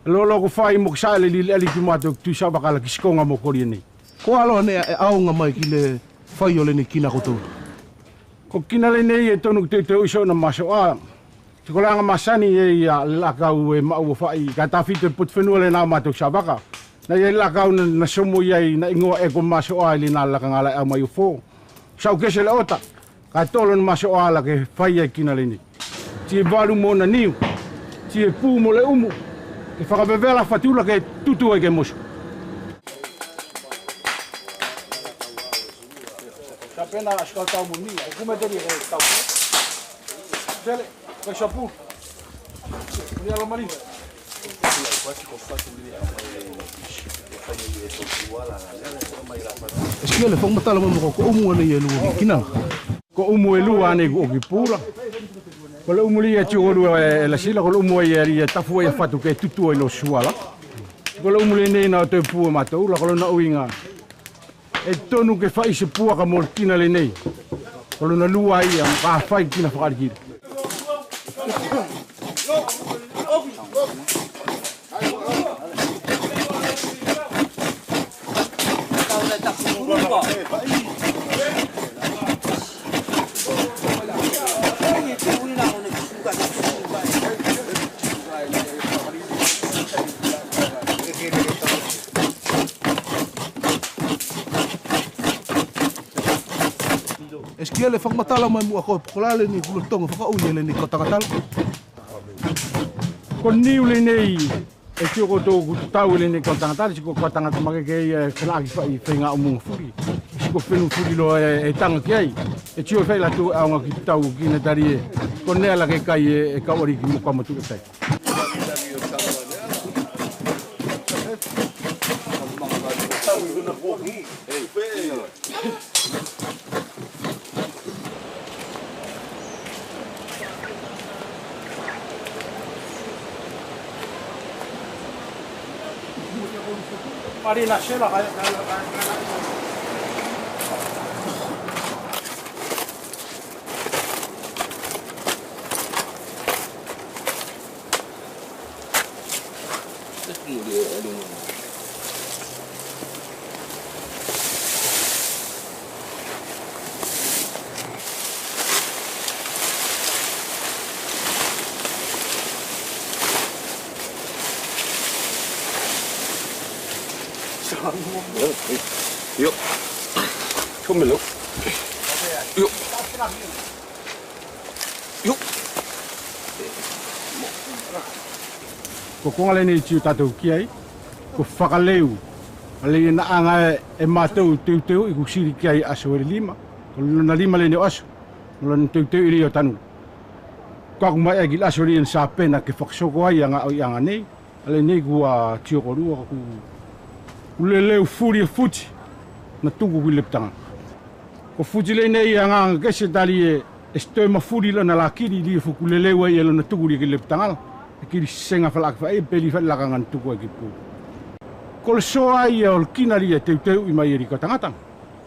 Lolo ko fai mo ksa le li ali ki mato tu sa bakala ki skonga mo koria nei. Ko alo ne e aunga mai ki le whai o le ni kina ko tau. Ko kina le nei e tonu te iso na maso a. Te kolanga masani e ia lakau e mau fai. Ka tawhite put whenua le na mato sa baka. Na ia lakau na somo iai na ingoa e ko maso a li na lakangala e mai ufo. Sau kese le ota, ka tolo na maso ala ke whai ai kina le ni. Ti waru mo na niu, ti pū mo le umu, ke whakawewela whatula ke tutu ai ke mosu. Ka pena askau tau mo ni, o kume teri e tau. Tele, kai sapu. Ni alo mari. Eskiele whakmatala mai moko ko umu ana I elu ki kina. ko umu e lua ane o ki pula. Ko le umu lia tio lua e la sila, ko le umu e tafu e fatu ke tutu e lo suala. Ko le umu nei na o te pua mataula, ko le na uinga. E tonu ke fai se pua ka molkina le nei. Ko le na lua ia, ka fai kina whakarikiri. Eskia le whakamatala mai mua koe pokolale ni kulotonga whakaui le ni kotangatala. Ko niu le nei e tio ko tō tau le nei kotangatala, si ko kotangatala make kei whenaki whai whenga o munga furi. Si ko whenu furi lo e tanga ki ai, e tio whai latu aonga ki tau ki na tari e, ko nea la ke kai e kawari ki mukamatu e tai. Marina Shela, Yo. Tumelo. Yo. Yo. Ko konga le nei tio tatou ki ai, ko whakaleu. Ale na anga e mātou teu i kusiri ki ai aso e lima. Ko na lima le ne aso. Lona teu iri o tanu. Kako mai agi aso ri en sa pena ke whakasoko ai anga au anga nei. Ale nei kua tio korua ku uleleu furi e futi na tuku ki leptanga. Ko futi le nei anga kese tali e stoi ma furi la na la kiri li fuku leleu ai na tuku ki leptanga. E kiri senga falak fa e peli fa laka ngan tuku ki pu. Ko le soa ai o kina ri e teu i mai eri ka tangata.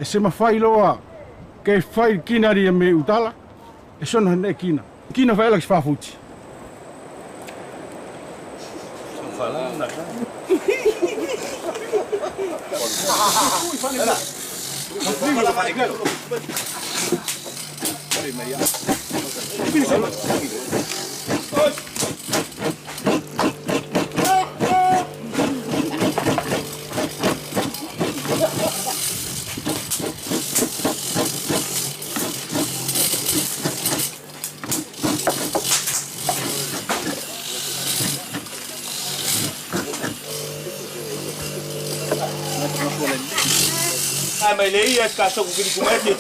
E se ma fai loa ke fai kina ri e me utala. E sona ne kina. Kina fa elaks fa futi. Mày lấy cả sông cái cùng em đi.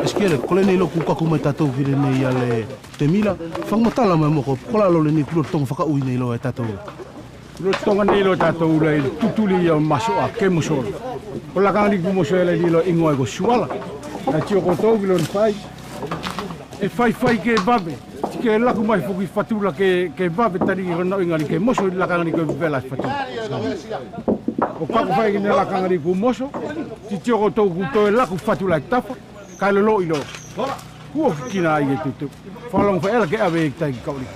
Esquere, kole nei lo kuka kume tatou vire nei ale te mila, whakamatala mai moko, kola lo le ni kulotonga whakaui nei lo e tatou. Kulotonga nei lo tatou le tutuli o masoa ke musoro. Ko la kangani ku moso ele ni lo ingoa e ko suala. Na tio kotou ki lo ni fai. E fai ke babe. Ke laku mai fuki fatula ke babe tari ki rana ingani ke moso la kangani ko vela fatula. O kako fai ki ne la kangani ku moso, ti tio kotou ku to e laku fatula e tafa. Kai lo ilo. Kua kina ai e tutu. Whalong wha ela ke awe e tai ki kauri.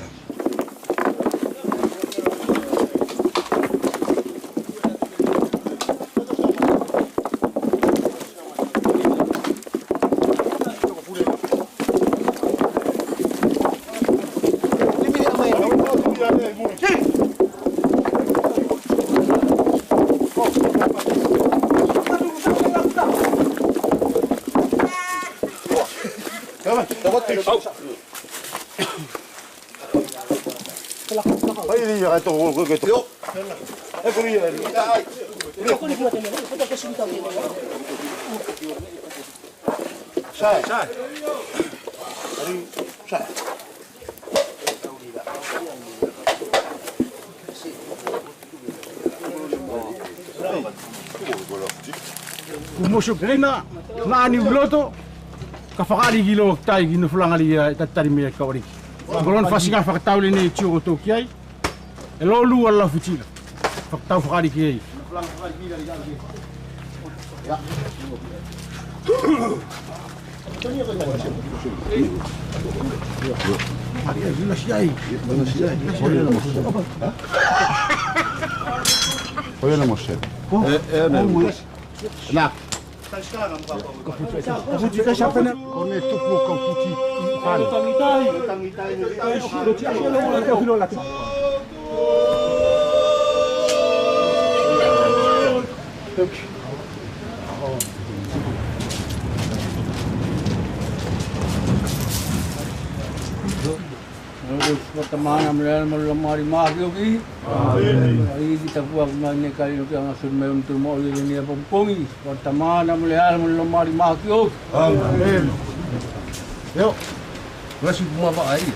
Vai ri ya to ko ke to. E ko ri ya. Sai. Ari sai. Kumusuk kina na ani uloto ka fakari gilo tai gino fulanga li tatari me ka ori. Golon fasinga faktauli ni tio to kiai. Elo lu wala futila. Faktau fakari kiai. Ya. Maria gila siai. Olha na moça. Lá. Kafuti chapena. Kone tupu kafuti. Pertemanan melamari makhluk ini. Hari kita buat mana kali yang asyik untuk mau ini apa pungi. Pertemanan melamari makhluk. Amin. Yo. Masih cuma apa air?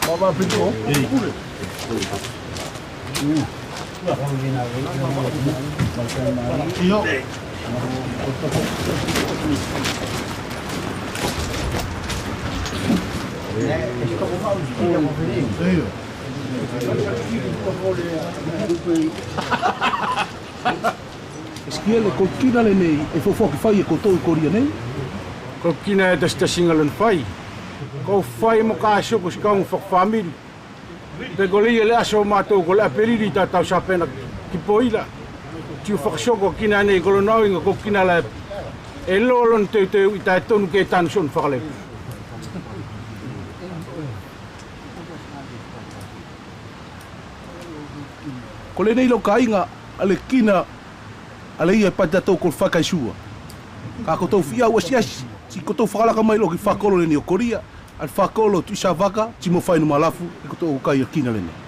Baba pintu. Yo. Esquiele kokina le nei e fofo ki fai e kotou i koria nei. Ko kina e tasta singalon fai. Ko fai mo ka soko skang fak family. Te goli ele aso mato ko la periri ta tau sapena ki poila. Tiu fak soko kina nei ko no inga ko kina la e lolon te ita tonu ke tan son fakale. Ko le nei lo kainga ale kina ale ia pata tau ko whakai sua. Ka kotou fia ua siasi, si kotou whakalaka mai lo ki whakolo le ni o koria, al whakolo tu isa waka, si mo whainu malafu, i kotou kai a kina le nei.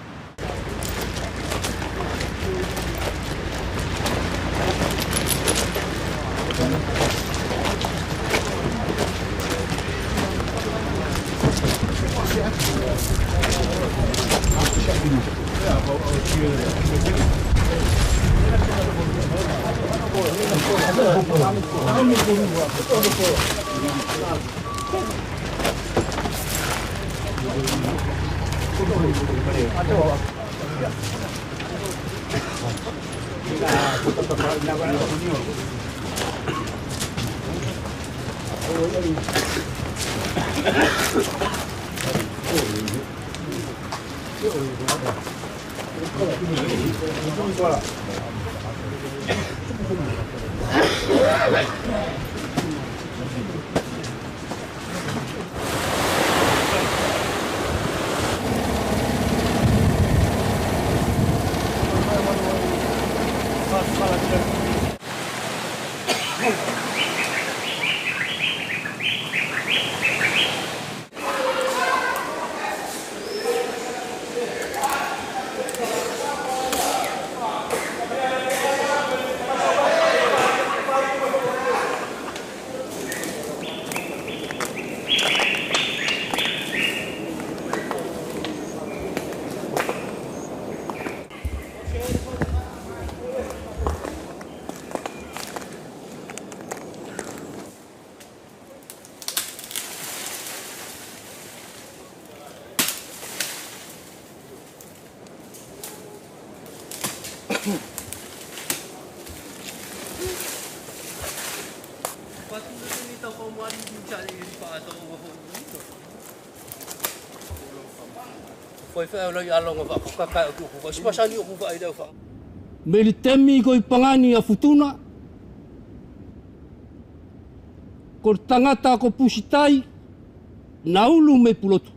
Me li temi ko i pangani a futuna. Ko tangata ko pusitai na ulu me pulotu.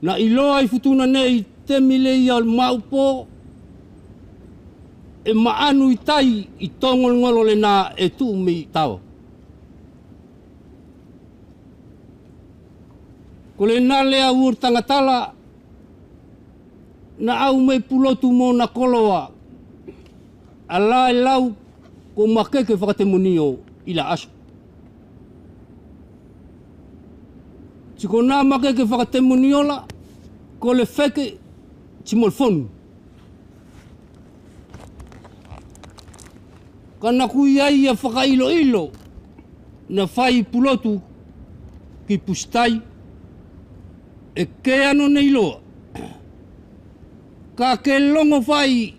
Na iloa i futuna nei temi le ia maupo e maanu i tai i tongol ngolo le na e tu me tau. Ko le na lea ur tangatala na au me pulotu mo na koloa. Ala e lau ko makeke whakatemunio ila aso. Tiko nā makeke whakatemunio la, ko le wheke timolfonu. Kana kui ai a whakailo ilo na whai pulotu ki pustai e ke ano nei loa. Ka ke longo whai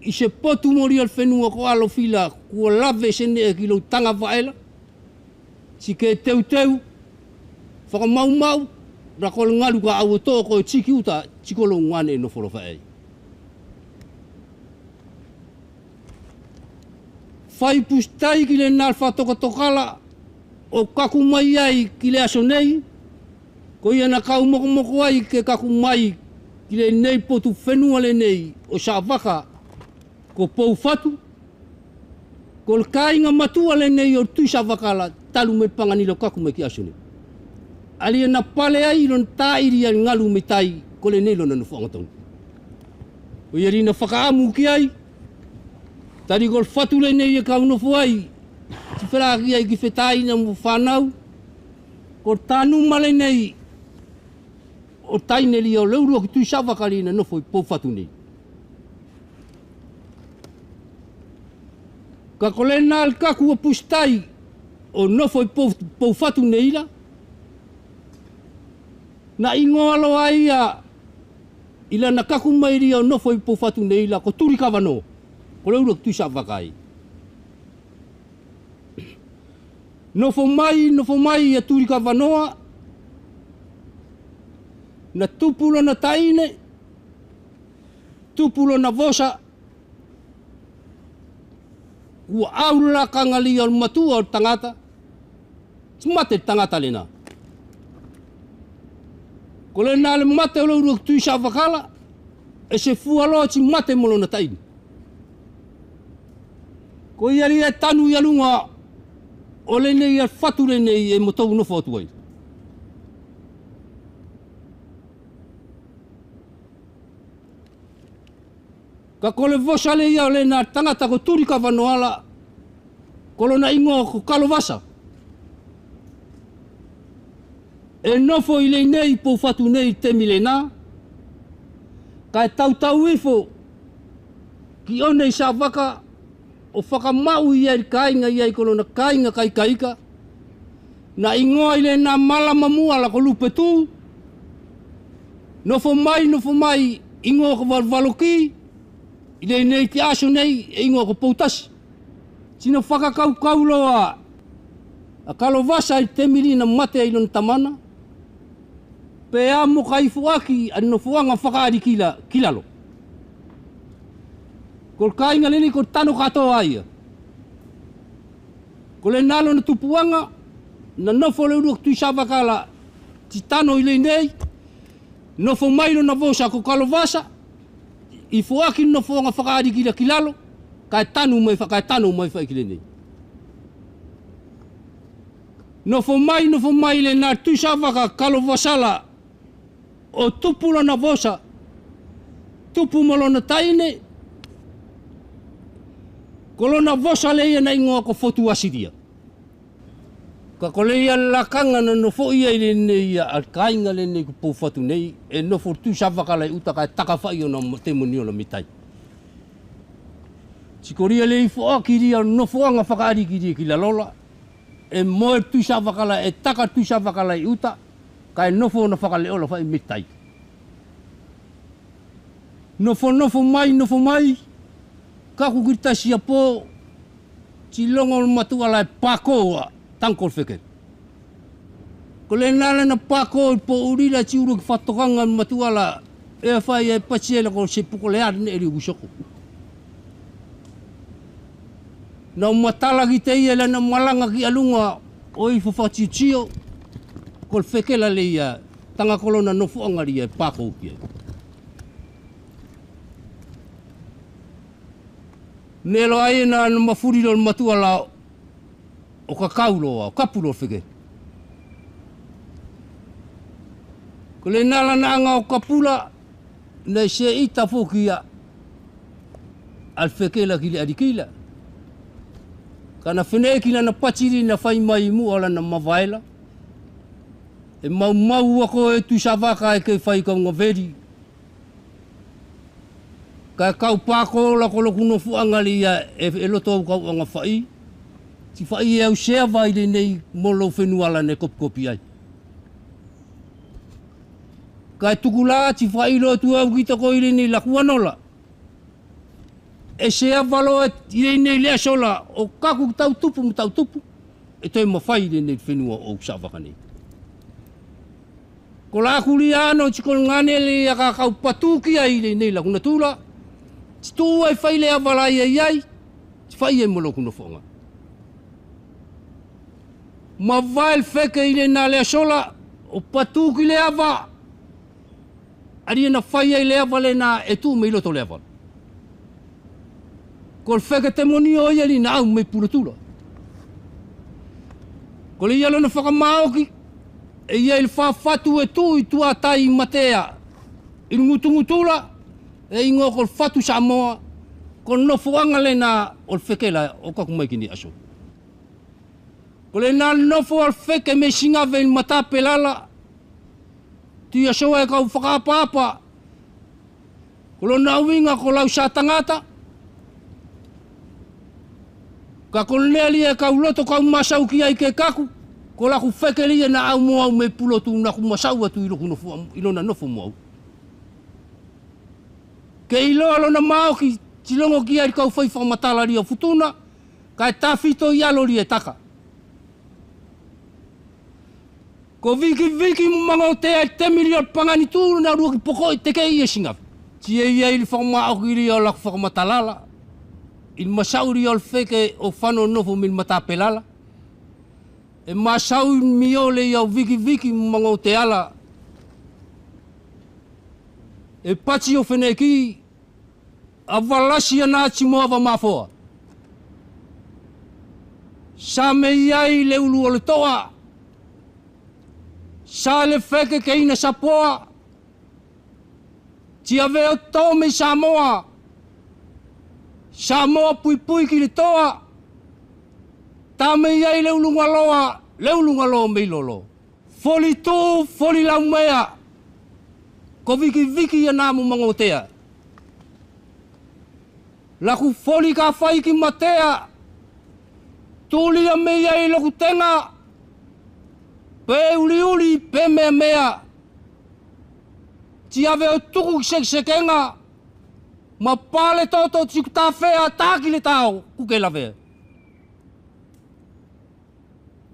i se potu mori al whenua ko alo fila kua lave sene e ki lo tanga whaela. Si ke teu whakamau ra ko le ngaru ka au tō ko e tiki uta tiko lo ngane no whoro whaei. Whai pustai ki le nal whatoka tokala o kaku mai ai ki le aso nei, ko ia na kau moko ai ke kaku mai ki le nei potu whenua le nei o sa waka ko pou fatu, ko le kāinga matua le nei o tui sa waka la talu me panganilo kaku mai ki aso nei. Ali na pale ai lon tairi al ngalu me tai ko le nei lona nufu angatong. O ia rina whakaamu ki ai, tari gol fatu le nei e kau nofu ai, ti wheraki ai ki whetai na mu whanau, ko tānu male nei, o taine li au leurua ki tui sawakari na nofu i pou fatu nei. Ka kole nā al kaku a pustai, o nofu i pou fatu nei la, na ingo alo ai ila na kaku mairi o nofu i pou fatu nei la, ko turi kawano. Ko leura ki tui sa wakai. Nofo mai e turi ka wanoa. Na tupulo na taine. Tupulo na vosa. Ua aula kangali al matua o tangata. Mate tangata lena. Ko le nale mate o leura ki tui sa wakala. E se fualoa ti mate molo na taine. Ko ia ria tanu ia lunga o le nei al fatu le nei e motou no fotu ai. Ka kole vosa le ia o le na tangata ko turi ka wanoala kolona ingo ko kalovasa. E nofo i le nei po fatu nei te milena. Ka e tau ifo ki o nei sa waka o whakamau i ai kāinga i ai kono na kāinga kai kaika. Na ingoa i le nā mala mamua la ko lupe tū. Nofo mai ingoa ko walwaloki. I le nei te aso nei e ingoa ko poutasi. Sino whakakau loa a kalovasa i te miri na mate i lon tamana. Pe a mo kai fuaki a nofuanga whakaari kilalo. Ko kāinga leni ko tano katoa aia. Ko le nalo na tupuanga, na nofo le uruk tui savakala, ti tano i le nei, nofo mailo na vosa ko kalovasa, i fuaki nofo anga whakaari kilalo, kai tano mai whaki le nei. Nofo mai le na tui savaka kalovasala, o tupulo na vosa, tupu malo na taine, kolona vosa leia na ingoa ko fotu asiria. Ka koleia lakanga na nofo ia ile nei al kainga le nei ko pou fotu nei e nofo tu savakala i uta ka takawhai o na temoni o na mitai. Tikoria le i foaki ria nofo anga whakaari ki la lola e moe tu savakala e taka tu savakala i uta ka e nofo na whakale ola whai mitai. Nofo mai kaku kirtasi po ti longo matua la pakoa tankol feke. Ko le nala na pako po urila ti uru ki whatokanga matua la e whai e patsiela ko se puko le arne eri usoko. Na matala ki te ia na malanga ki alunga o i whawhati tio kol feke la le ia tanga kolona nofu angari e pako kia. Nelo ai na mafuri lo matua la o kakaulo o kapulo fike. Ko le nala na anga o kapula na se ita fokia al fekela kili adikila kana fenekila na patiri na fai mai mu ala na mavaila e mau ako e tu savaka e ke fai ka ngaveri ka kau pako la ko kuno fu angali ya e loto ka nga fai si fai e se vai le nei molo fenuala ne kopi ai ka tukula ti fai lo tu au kita ko ile ni la kuanola e se avalo ile nei le sola o kaku tau tupu e toi mo fai le nei fenua o savaka nei ko la kuliano ti ko ngane le ka kau patuki ai le nei la kuna tula tu ai fai le avala ai fai e molo kuno fonga ma vai feke ile na le sola o patuki le ava ari na fai ai le avala na e tu me lo to le avala kol feke te moni o ia ni na me pulutula kol ia lo na faka maoki e ia il fa fatu e tu atai matea il ngutungutula e ingo kol fatu Samoa kon no fuanga le na ol fekela o ka kumai kini aso kole na no fu ol feke me singa ve mata pelala ti aso e ka faka papa kolo na winga ko lau sa tangata ka kolneli e ka uloto ka masau ki ai ke kaku ko la ku fekeli na au mo me pulotu na ku masau atu ilo kuno fu ilo na no fu mo ke ilo na maoki tilongo ki ai ka fai fa matala ri futuna ka tafito yalo ri etaka ko viki mango te milion pangani tu na ru poko te ke ia singa ti ia il forma o ri la forma talala il masauri ol feke o fano novo mil mata pelala e masau miole ia viki mango te ala e pati o feneki avalasi na timoava mafoa sa me iai le ulu o le toa sa le feke ke ina sapoa ti ave o tome Samoa pui ki le toa ta me iai le ulu ngaloa me lolo foli tu foli lau mea ko viki ia namu mangotea la ku foli ka fai ki matea tuli a mea i loku tenga pe uli pe mea ti ave o tuku sekenga ma pale toto ti ta fea taki le tau ku ke lave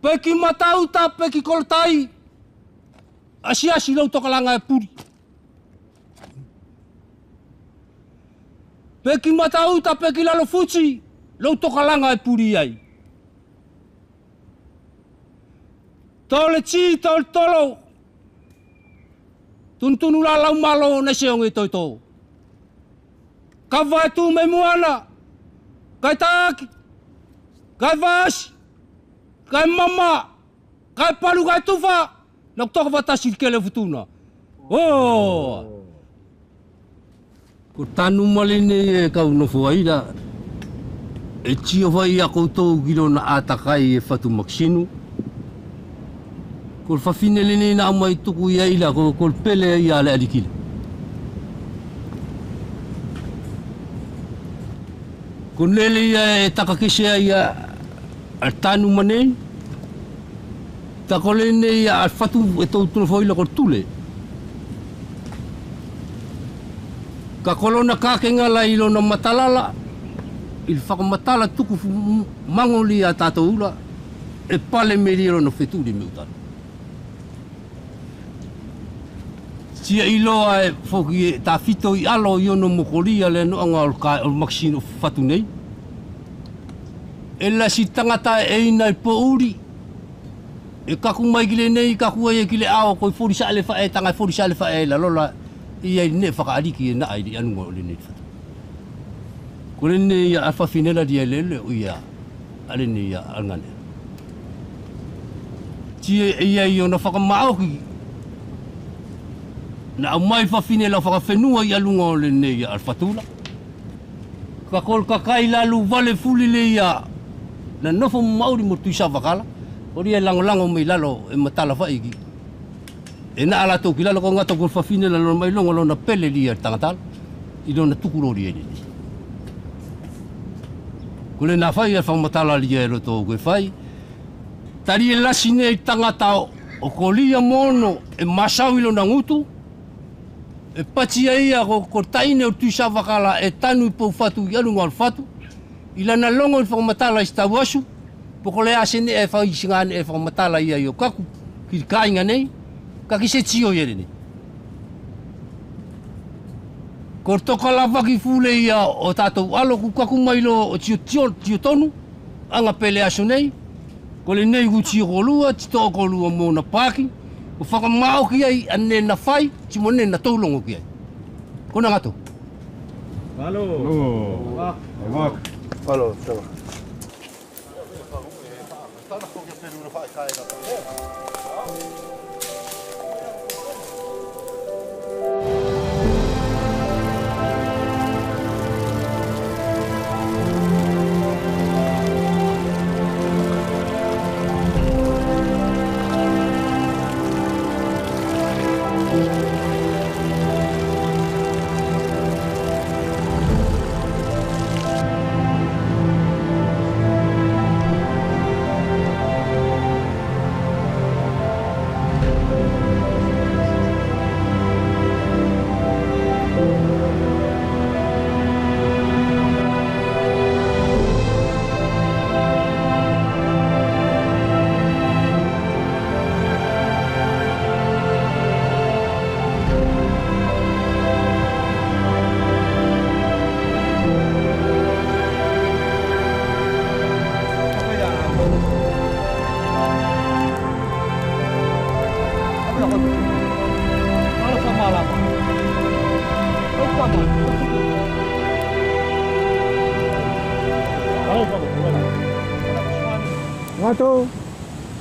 pe ki matau ta pe ki koltai asi lo tokalanga e puri peki matauta peki lalo fuci lo tokalanga e puri ai tole chi tolo tuntunu la lau malo na se onge toito ka vai tu me muana kai taki kai vas kai mama kai palu kai tufa na toka vatasi kele futuna ko tanu malene e kau no fuaila e tio vai a koutou gilo na atakai e fatu maksinu ko fafine lene na mai tuku ia ila ko pele ia le adikila ko lele ia e takakise ia al tanu mane ta kolene ia al fatu e tau fuaila ko tule ka kolona kakenga la ilo na matalala il fa matala tuku mangoli a tatoula e pale meriro no fetuli meutan sia ilo e foki ta fito i alo io no mokolia le no anga o maxino fatunei e la si tangata e ina po uri e kaku mai gile nei kaku e gile ao ko fori sale fa e tanga fori sale fa e la lola ia ne whakaariki e na ai di anunga o le nei whatu. Ko le ne ia alfa finela di lele o ia ale ne ia angane. Tia ia i ona whakamaoki na au mai whawhine la whakawhenua i alunga o le nei al whatula. Ka kol kakai la lu vale fuli le ia na nofo mauri mo tuisa wakala. Ori e lango mai lalo e matala whaiki. E na ala tau ki lalo ko ngata kol whawhine la mai longa lo na pele li ar tangatala. I lo na tukurori e ni. Kule na whai e whamatala li e roto koe whai. Tari e lasi nei tangata o kolia mono e masau ilo na ngutu. E pati ia ko taine o tuisa wakala e tanu i pou fatu i alunga al fatu. I lana longo i whakamatala i stawasu. Poko le asene e whaisingane e whakamatala ia i o kaku. Ki kainga nei. Kaki se tio i ere nei. Ko toka la waki fule ia o tātou alo ku kaku mailo o tio tonu. Anga pele aso nei. Ko le nei ku tio kolua, tito kolua mo na paki. Ko whakamao ki ai ane na whai, ti mo ne na taulongo ki ai. Kona ngato. Halo. Halo, tama. Ngato,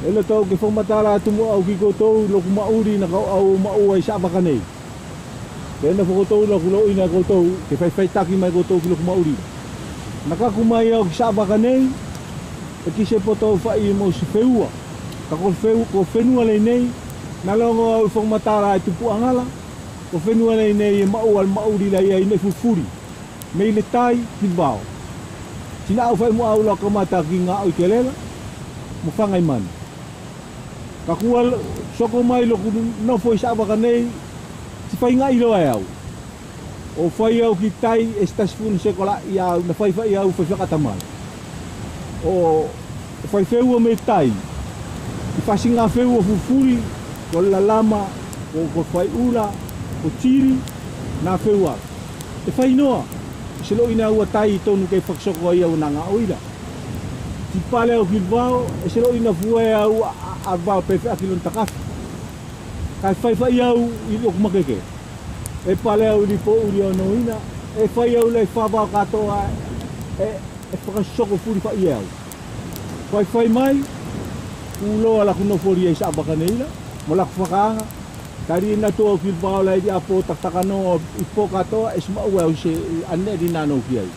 ele tau ke whamatara tumu au ki koutou loku mauri na kau au maua i sabaka nei. Tēnā whakoutou loku lo ina koutou, ke whai taki mai koutou ki loku mauri. Nakaku mai au ki sabaka nei, e ki se poto whai mo si wheua. Ka ko whenua lei nei, na longo au whamatara e tupu angala, ko whenua lei nei e mau al mauri lai ai nei fufuri. Mei le tai ki bao. Sina au whai mo au la kamata ki ngā au i ke lela, mo whangai mani. Ka kua soko mai loku nofo i sabaka nei, ti whai ngai loa e au. O whai au ki tai e stasifunu sekola i au, na whai au whai whakatamai. O whai wheua me tai, i whasi ngā wheua fufuri, ko lalama, ko whai ura, ko tiri, nā wheua. E whai noa, se lo ina ua tai i tonu kei whaksoko ai au nanga oira. Ti pale au ki vao, e se lo ina fuae au a vao pepe a kilon takafi. Kai whai au i loku makeke. E pale au li po uri o noina, e whai au lei whabao katoa, e whakasoko furi whai au. Whai mai, uloa laku nofori e sa baka neila, mo laku whakaanga, tari na toa ki vao lai di apo taktakano i po katoa, e sma ua au se ane di nano ki ai.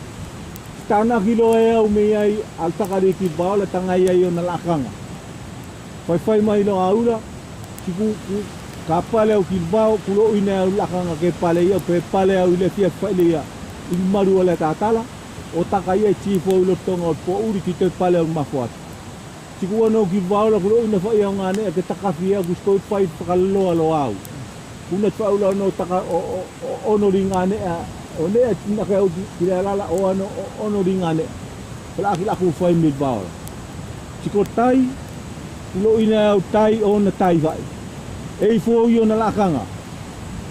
Tana kilo e au me ai al takari ki vao la tangai ai o na lakanga. Whai mai no aura, ki ka pale au ki vao, kulo ina au lakanga ke pale ia, pe pale au le fia whailia, i maru o le tātala, o takai e tifo u lotonga o po uri ki te pale au mafuata. Tiku anō ki vao la kulo ina whai au ngane e ke takafi ea gusto i whai whakaloa lo au. Kuna te whaula anō taka ono ri ngane ea, o nea tina kai au ki rea lala o ano ono ri ngane. Pala aki laku whai me vao. Tiko tai, kulo ina au tai o na tai vai. E i fōu i o na lakanga.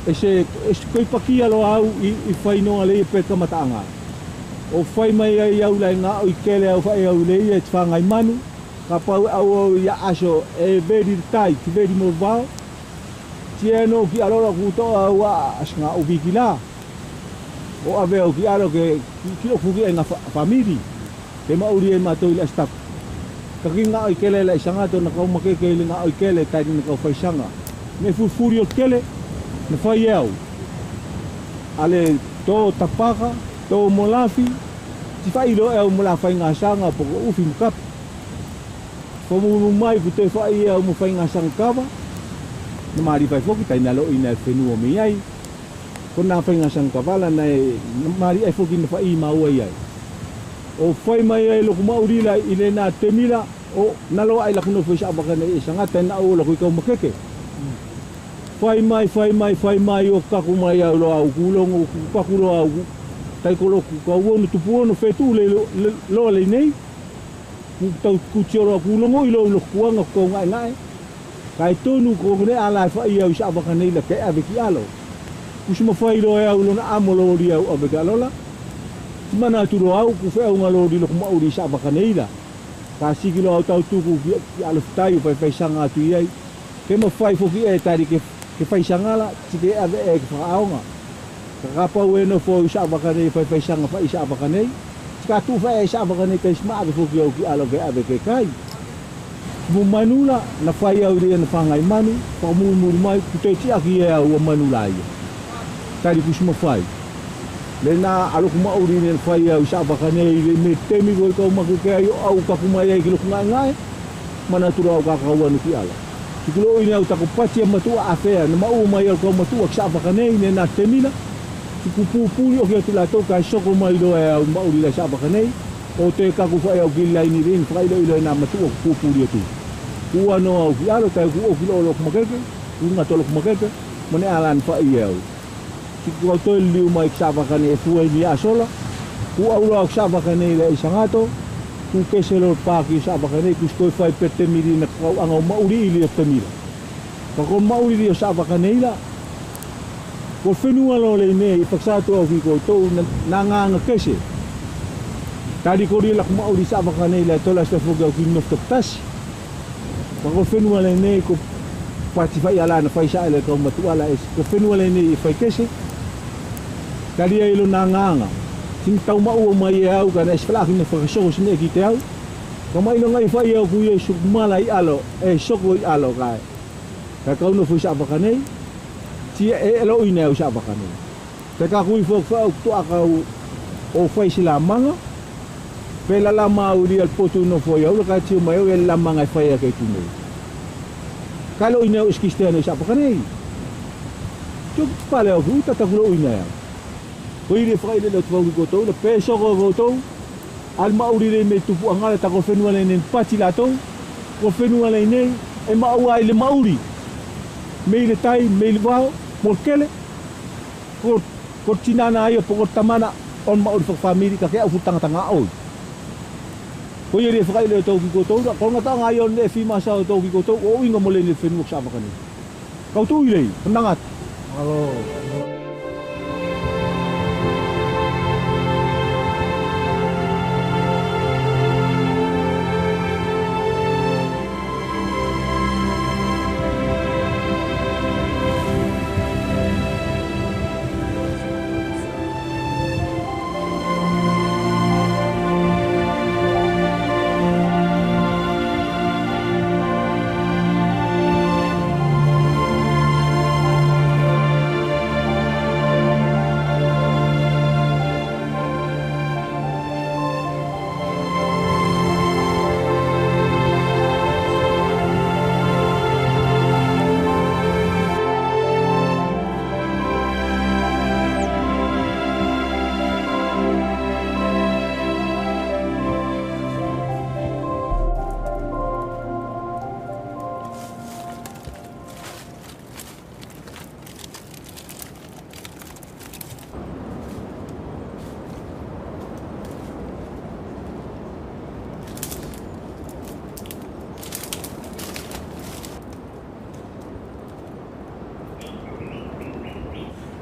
E se koi pakia lo au i whai noa le i peka mataanga. O whai mai ai au lai ngā o i kele au whai au le i e te whangai manu. Ka pau au ia aso e veri tai, ki veri mo vao. Ti e no ki alora kutoa au a asnga o viki la. O ave au ki alo ke ki o fuki e ngā whamiri. Te mauri e matou i astaku. Ka ki ngā o i kele la isangato na kau makeke ili ngā o i kele tai ni kau whaisanga. Me fufuri o kele, na whai au. Ale tō tapaka, tō molafi, ti whai ro au mo la whai ngā sanga po uwhi mkapi. Whamunu mai ku te whai au mo whai ngā sanga kawa, na maari whai whoki tai nalo ina whenua me ai. Ko nā whai ngā sanga kawala na maari ai whoki na whai maua iai. O whai mai ai loko maurila i le nā temila, o nalo ai lakuno whai sa abakane e sangata na o lako i kau makeke. Whai mai o kaku mai au lo au kulongo, kaku lo au tai kolo ku kau ono tupu ono whetu loa le nei. Ku tioro kulongo i lo kuanga ko ngai ngai. Kai tonu ko ne ala whai au sa abakane la ke ave ki alo. Kusuma whai lo au lo na amolo ri au ave ka lola. Mana turo au ku whai au ngalo ri lo ku mauri sa abakane la. Ka sikilo au tau tuku ki alo whai whai sanga atu iai. Ke ma whai foki e tari ke whai sanga la, tike ave e ke whaaonga. Ka kapau e no fo isa abakane whai sanga whai isa abakane. Tika tu whai isa abakane kai sma ave foki au ki alo ke ave ke kai. Mu manula na whai au ria na whangai manu, whamumuri mai kutei ti aki e au a manula ia. Tari kusuma whai. Le nā aloku mauri ne whai au isa abakane i me temi koi kau maku ke ai au kakumai ai ki loku ngai ngai. Mana tura au kakau anu ki ala. Tukulo ina au tako pati matua afea na mau mai al ko matua ksa bakane ne na temina. Tukupu puli o ke tula to ka soko mai do e au mauri la sa bakane. O te ka ku fa au gila ni rin fa ilo na matua ku puli tu. Ku ano au ki alo ka ku o kilo lo makeke. Ku nga to lo makeke. Mane alan fa i au. Tukulo to liu mai ksa bakane fu ni asola. Ku au lo ksa bakane le isangato. Ku keselo paki sa bakane ku skoi fai pete miri na kau anga mauri ili temira. Ka ko mauri li sa bakane la. Ko fenua lo le nei paksato au ki ko to na nga kese. Tadi ko ri la ku mauri sa bakane la to la sta fuga ki no tas. Ka ko fenua le nei ko pati fai ala na fai sa le ko matu ala es. Ko fenua le nei fai kese. Tadi ai lo na nga. Sing tau mau mai au kana esflaki na whakasoko sine ki te au. Ka mai no ngai whai au ku i sukmala i alo, e soko i alo kai. Ka kau no fui sa apakanei, tia e elo i neo sa apakanei. Te ka kui fok whau tu akau o whai sila manga, pela la mau ri al potu no fwoi au, ka tiu mai au e la manga i whai a kei tunei. Ka lo i neo iskistea sa apakanei. Tuk pale au ku, tatakulo i neo. Koi le whai le tuau ki kotou, le pe soko kotou, al mauri le me tupu angale ta ko whenua le nen pati latou, ko whenua le nei, e maua ai le mauri. Mei le tai, mei le wao, mo kele, ko tinana ai o poko tamana, on mauri whakawhamiri ka kea ufu tangatanga oi. Koi le whai le tau ki kotou, ko ngata ngai on le whima sao tau ki kotou, o inga mo le le whenua ksa makani. Kau tu i lei, pandangat. Alo.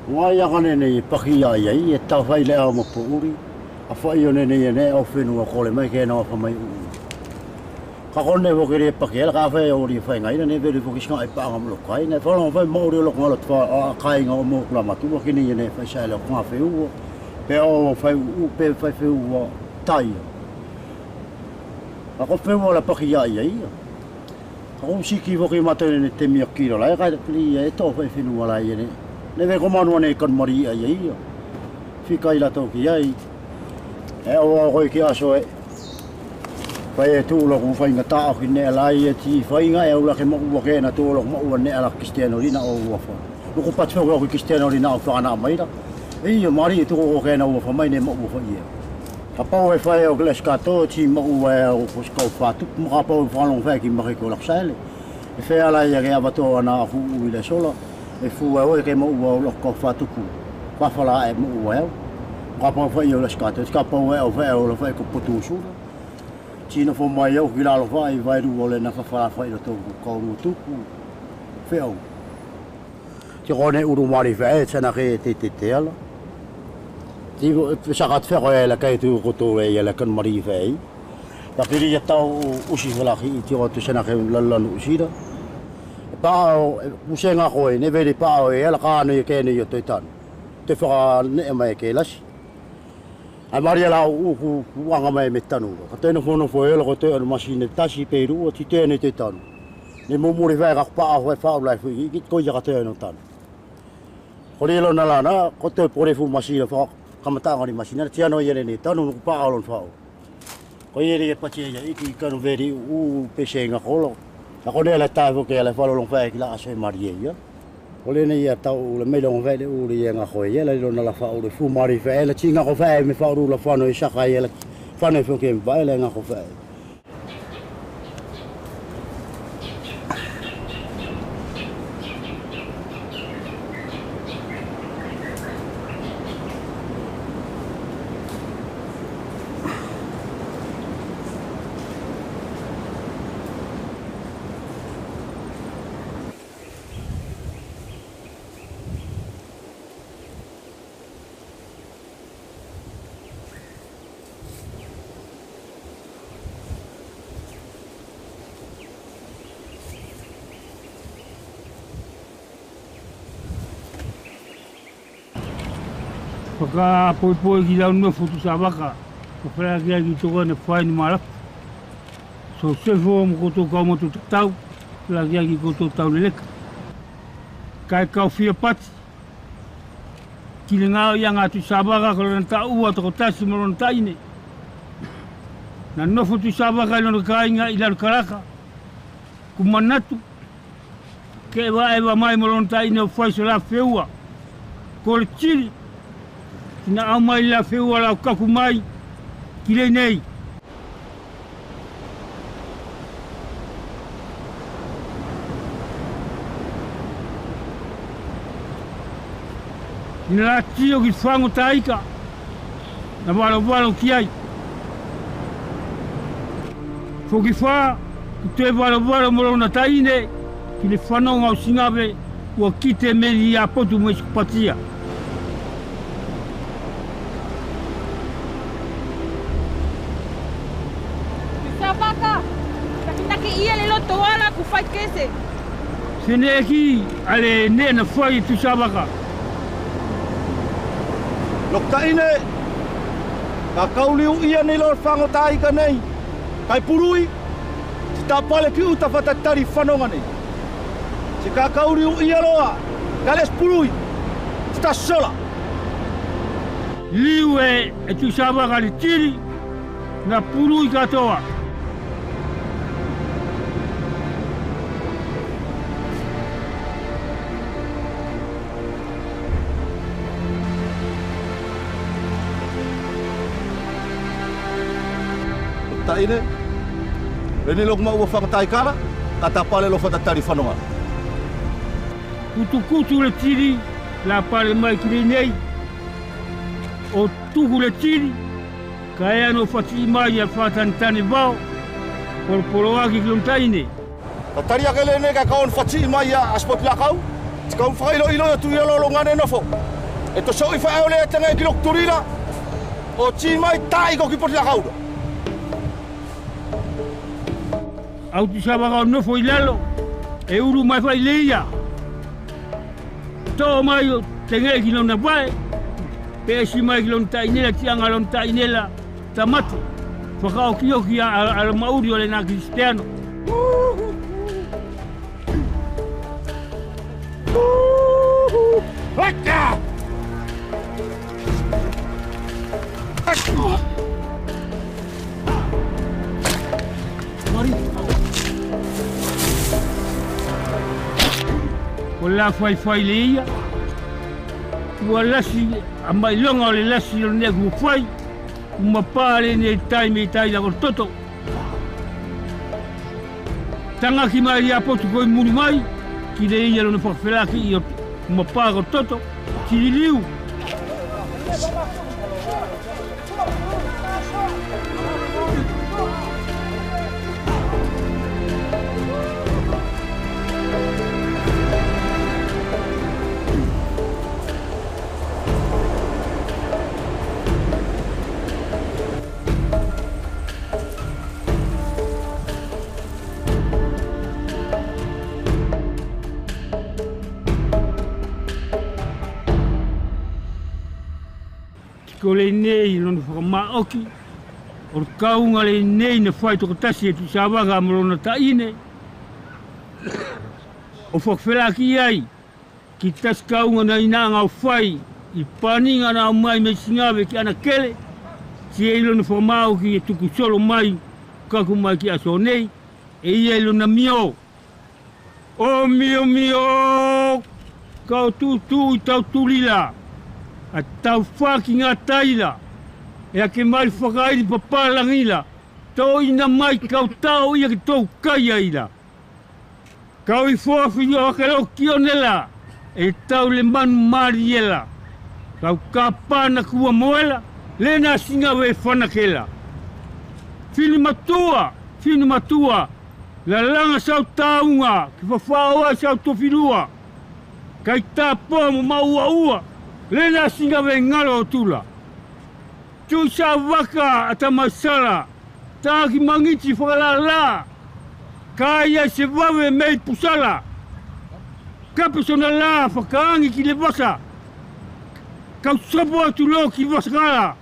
Wai aka nei paki ai ai e tau whai le au mapu uri. A whai o nei e nei au whenua kore mai ke nao whamai uri. Ka kone woke re paki ela ka whai ori whai ngai nei veri woke sika ai paanga mloko ai. Nei whanau whai mauri o loko ngalo twa a kai ngao mo kula matua ki nei e nei whai sai leo kua whai ua. Pe o whai u pe whai whai ua tai. A ko whenua la paki ai ai. Ka kum siki woke matane ne te mia kiro lai kai pili e tō whai whenua lai e nei. ve ko manu ne kan mari ai ai. Fika ila to ki ai. E o ko ki aso e. Pai tu lo ku fai ngata ki ne lai ti fai nga e o la ke mo wo ke na tu lo mo ne ala Cristiano Rina o wo fa. Ko pa tso ko Cristiano Rina o fa na mai da. E mari tu ko ke na wo fa mai ne mo wo fa ia. Kapau e fai o gles kato ti mo o ko ska fa tu mo kapau fa long fa ki mo ko la sale. E fai ala ia ke abato na fu ile solo. E fu o ke mo o lo ko fa tu ku. Fa fa la e mo o. Kapau fa ia gles kato kapau e o fa o lo fa ko potu su. China fo mai o ki la lo vai ru o le na fa fa ile to ko mo tu ku. Fe o. Ti rone uru mari fa e tsana ke te ala. Ti sakat fe ko la kai tu ko to e la kan mari fei ta piri ya tau usi la ki ti o tu sena ke la usi da pa u se nga ko ne ve pa o e la ka no ke ne yo to tan te fa ne mai ke las a mari la u wa nga mai metanu ka te no fo e la ko te machine ta si peru o ti te ne te tan ne mo muri va pa o fa la fu ki ko ya ka te no tan ko le lo na la na ko te pore fu machine fa kamata ngari masina tiano yele ni tanu ku pa alon fa ko yele pa che ya iki kanu veri u pese nga kolo la ko le ta vo ke la fa lo fa ki la ase marie ya ko le ne ya ta u le me lo vele u le nga ko yele lo na la fa u le fu mari fa la chinga ko fa me fa u la fa no isa ka yele fa no fo ke va le nga ko fa Paka poi ki lau no futu sa waka. Ko pera ki toko ne whai ni mara. So se fo mo koto kau mo tu tau. Pera ki koto tau le leka. Kai kau fia pati. Ki le ngau ia ngā tu sa waka ko le ta ua toko tasi mo ron taine. Na no futu sa waka ilo kai nga ila karaka. Kumanatu. Ke wa e wa mai mo ron taine o whai so la feua. Ko le chiri. Na amai la feu ala kaku mai ki le nei ni la tio ki fango taika na walo ki ai fo ki fa te walo mo na taine ki le fanonga o singabe o kite meli a potu mo patia Sene ki ale ne na foi tu sabaka. Lokta ine. Ka kauliu ia ni lor fango tai ka nei. Kai purui. Ta pale ki uta fatatari fanonga nei. Se ka kauliu ia loa. Kales purui. Sta sola. Liwe e tu sabaka le tiri na purui katoa. Ine rene lok ma ua whakatai kara kata pale lo whatatari whanonga kutu le tiri la pale mai ki nei o tuku le tiri ka ea no whati mai a whatantane vau polo aki ki lontaine ka taria ke le ne ka kaon whati mai a aspot la kau tika un whailo ilo tu ia lolo ngane nofo e to so i whaeole e tanga ki lok turira o ti mai tai ko ki poti la kau au tu sabaka no foi lalo e uru mai fai leia to mai tenge ki lona vai pe si mai ki lona tainela ti anga lona tainela tamatu fakao ki al mauri ole na Cristiano Haka! Wala fai le ia. Wala si amai longa o le lasi o ne ku fai. Uma pare ne tai me tai la toto. Tanga ki mai ia potu koi muni mai. Ki le ia no fafela ki i uma pare toto. Ki liu. Ko le nei lona whakamaoki. O kaunga le nei na whai toko tasi e tu sawaga amorona taine. O whakwhelaki ai, ki tas kaunga na inanga o whai, i paninga na o mai me singawe ki ana kele. Si e lona whakamaoki e tuku solo mai, kaku mai ki aso nei, e ia lona mio. O mio, kau tu i tau tulila. A tau whaki ngā taila, e a ke mai whakairi papalangila, tau ina mai kau tau ia ki tau kaia ila. Kau i whawhi o akero kionela, e tau le manu mariela. Kau ka pāna kua moela, le nā singa we whanakela. Whini matua, la langa sau taunga, ki whawhaoa sau tofirua. Kai tā pō mo maua ua, Lena singa we ngalo o tula. Tu sa waka ata masala. Ta ki mangiti whakalala. Kaya se wawe mei pusala. Kapesona la whakaangi ki le wasa. Kau sapo atu lo ki wasakala.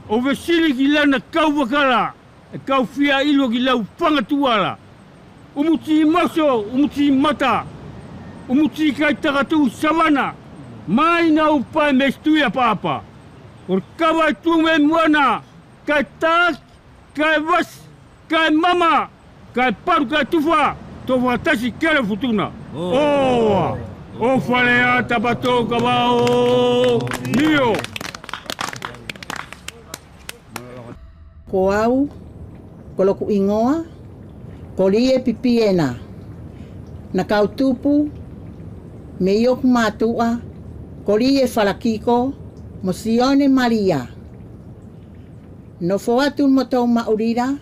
O vesili ki lana kau wakala. E kau fia ilo ki lau whangatuala. Umuti maso, umuti mata. Umuti kai takatu savana. Mai na upai me stuia papa. Or kawa tu me muana. Kai tak, kai was, kai mama, kai paru, kai tufa. Tofa tasi kere futuna. Oh, o falea tapato kawao. Mio. Ko au, ko loku ingoa, ko lie pipiena. Na kau tupu, me yok matua. Korie falakiko, Mosione Maria. No foatu mo tau maurira,